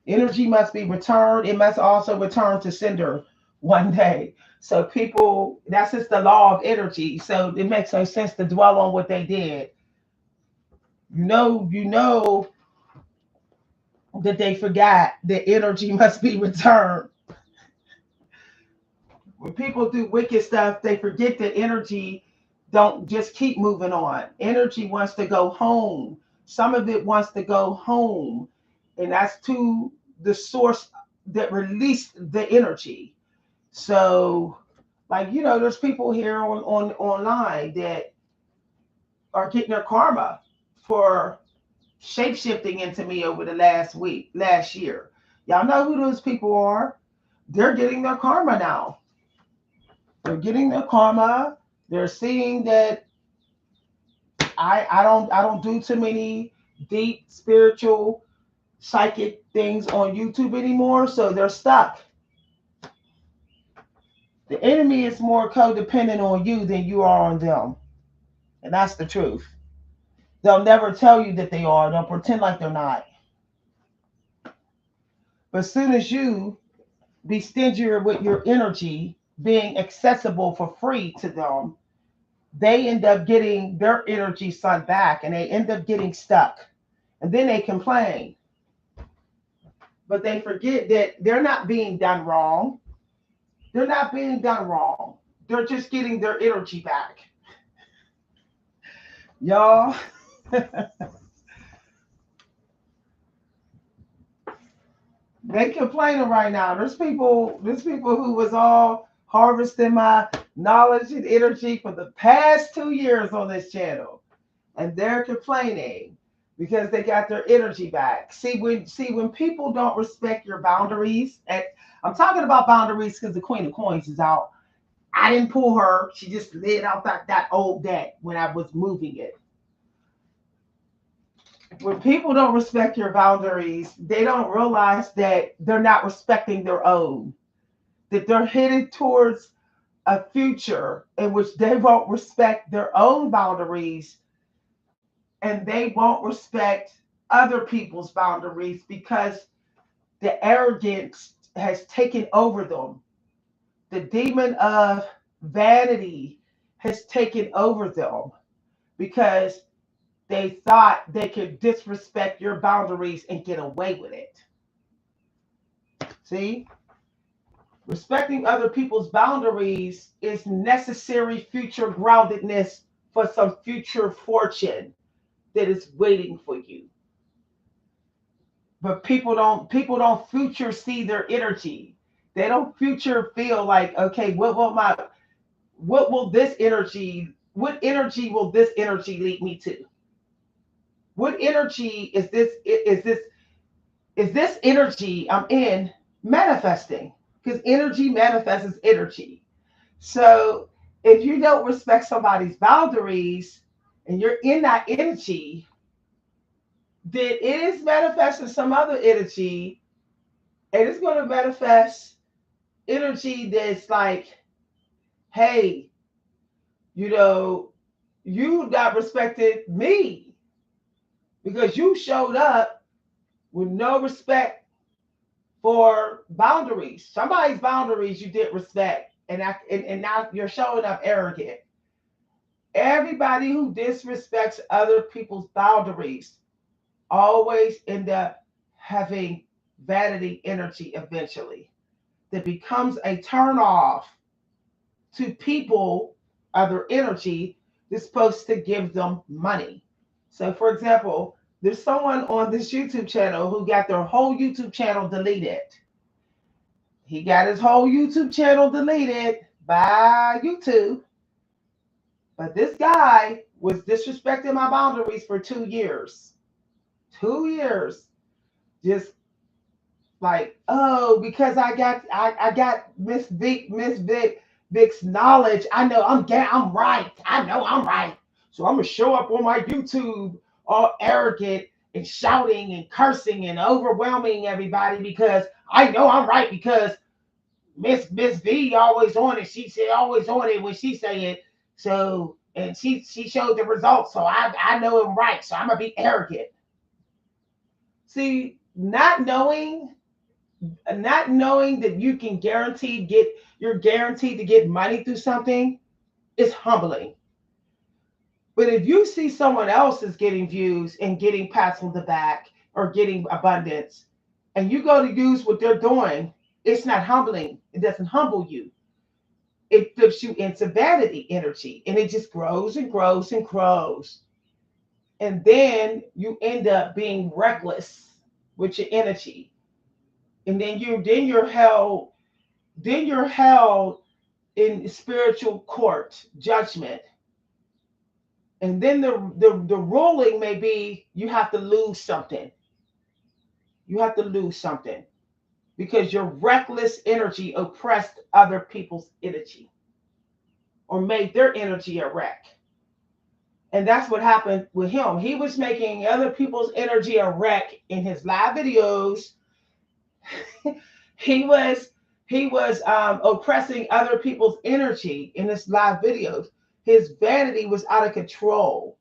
Energy must be returned. It must also return to sender one day. So people, that's just the law of energy. So it makes no sense to dwell on what they did. You know that they forgot that energy must be returned. When people do wicked stuff, they forget that energy don't just keep moving on. Energy wants to go home. Some of it wants to go home, and that's to the source that released the energy. So, like there's people here on online that are getting their karma for shape shifting into me over the last year. Y'all know who those people are. They're getting their karma now. They're getting their karma. They're seeing that I don't do too many deep spiritual psychic things on YouTube anymore, so they're stuck. The enemy is more codependent on you than you are on them. And that's the truth. They'll never tell you that they are. They'll pretend like they're not. But as soon as you be stingier with your energy being accessible for free to them, they end up getting their energy sucked back and they end up getting stuck. And then they complain. But they forget that they're not being done wrong. They're not being done wrong. They're just getting their energy back. Y'all, they complaining right now. There's people who was all harvesting my knowledge and energy for the past 2 years on this channel. And they're complaining because they got their energy back. See when people don't respect your boundaries, and I'm talking about boundaries because the Queen of Coins is out. I didn't pull her. She just laid out that old deck when I was moving it. When people don't respect your boundaries, they don't realize that they're not respecting their own, that they're headed towards a future in which they won't respect their own boundaries and they won't respect other people's boundaries because the arrogance has taken over them. The demon of vanity has taken over them because they thought they could disrespect your boundaries and get away with it. See? Respecting other people's boundaries is necessary future groundedness for some future fortune that is waiting for you. But people don't future see their energy. They don't future feel like, okay, what energy will this energy lead me to? What energy is this energy I'm in manifesting? Because energy manifests as energy. So if you don't respect somebody's boundaries and you're in that energy, then it is manifesting some other energy, and it's going to manifest energy that's like, hey, you know, you not respected me because you showed up with no respect for boundaries. Somebody's boundaries you didn't respect, and now you're showing up arrogant. Everybody who disrespects other people's boundaries always end up having vanity energy eventually that becomes a turn off to people, other energy that's supposed to give them money. So, for example, there's someone on this YouTube channel who got their whole YouTube channel deleted. He got his whole YouTube channel deleted by YouTube, but this guy was disrespecting my boundaries for 2 years. 2 years. Just like, oh, because I got Miss Vic's knowledge. I know I'm right. I know I'm right. So I'm gonna show up on my YouTube all arrogant and shouting and cursing and overwhelming everybody because I know I'm right because Miss V always on it. She said always on it when she say it. So and she showed the results. So I know I'm right. So I'm gonna be arrogant. See, not knowing that you're guaranteed to get money through something is humbling. But if you see someone else is getting views and getting pats on the back or getting abundance, and you go to use what they're doing, it's not humbling. It doesn't humble you. It flips you into vanity energy, and it just grows and grows and grows. And then you end up being reckless with your energy, and then you're held in spiritual court judgment. And then the ruling may be you have to lose something. You have to lose something because your reckless energy oppressed other people's energy or made their energy a wreck. And that's what happened with him. He was making other people's energy a wreck in his live videos. he was oppressing other people's energy in his live videos. His vanity was out of control,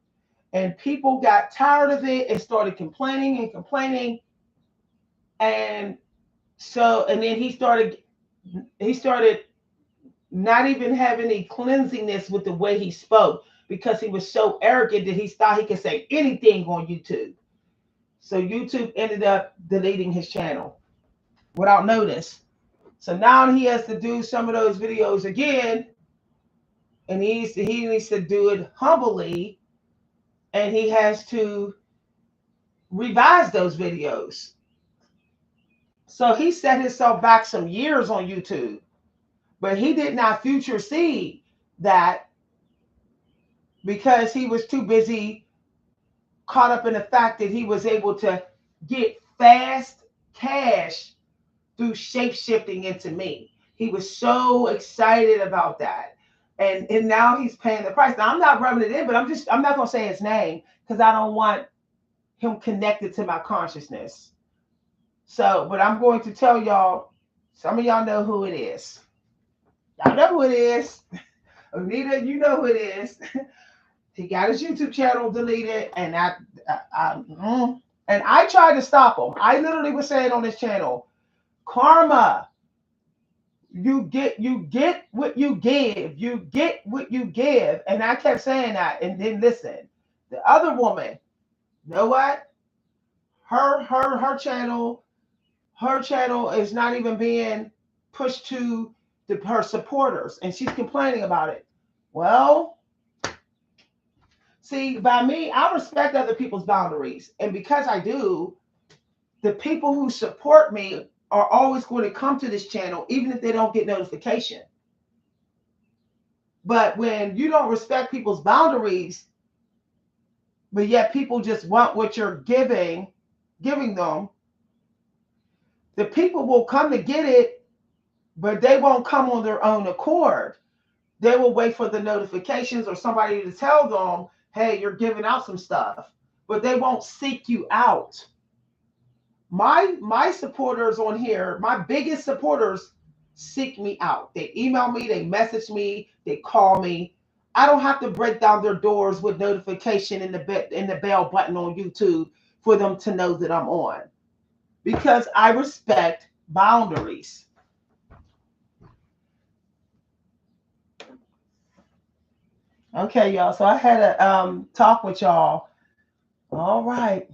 and people got tired of it and started complaining and complaining. And and then he started not even having any cleansiness with the way he spoke because he was so arrogant that he thought he could say anything on YouTube. So YouTube ended up deleting his channel without notice. So now he has to do some of those videos again, and he needs to do it humbly, and he has to revise those videos. So he set himself back some years on YouTube, but he did not future see that because he was too busy caught up in the fact that he was able to get fast cash through shape shifting into me. He was so excited about that. And now he's paying the price. Now I'm not rubbing it in, but I'm not gonna say his name because I don't want him connected to my consciousness. So, but I'm going to tell y'all, some of y'all know who it is. Y'all know who it is. Anita, you know who it is. He got his YouTube channel deleted, and I tried to stop him. I literally was saying on this channel, karma. You get what you give. You get what you give. And I kept saying that. And then listen, The other woman, you know what? Her channel is not even being pushed to her supporters, and she's complaining about it. Well, see, by me, I respect other people's boundaries, and because I do, the people who support me are always going to come to this channel, even if they don't get notification. But when you don't respect people's boundaries, but yet people just want what you're giving them, the people will come to get it, but they won't come on their own accord. They will wait for the notifications or somebody to tell them, hey, you're giving out some stuff, but they won't seek you out. My supporters on here, my biggest supporters seek me out. They email me, they message me, they call me. I don't have to break down their doors with notification in the bell button on YouTube for them to know that I'm on, because I respect boundaries. Okay, y'all. So I had a talk with y'all. All right.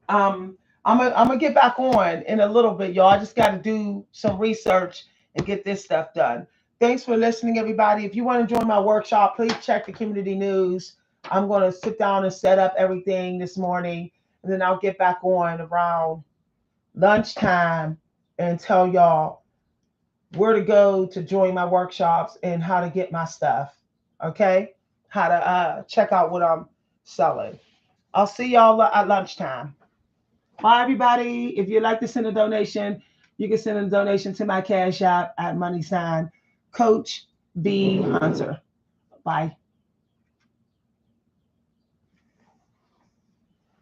I'm gonna get back on in a little bit, y'all. I just got to do some research and get this stuff done. Thanks for listening, everybody. If you want to join my workshop, please check the community news. I'm going to sit down and set up everything this morning, and then I'll get back on around lunchtime and tell y'all where to go to join my workshops and how to get my stuff. Okay, how to check out what I'm selling. I'll see y'all at lunchtime. Bye, everybody. If you'd like to send a donation, you can send a donation to my Cash App at money sign Coach B Hunter. Bye.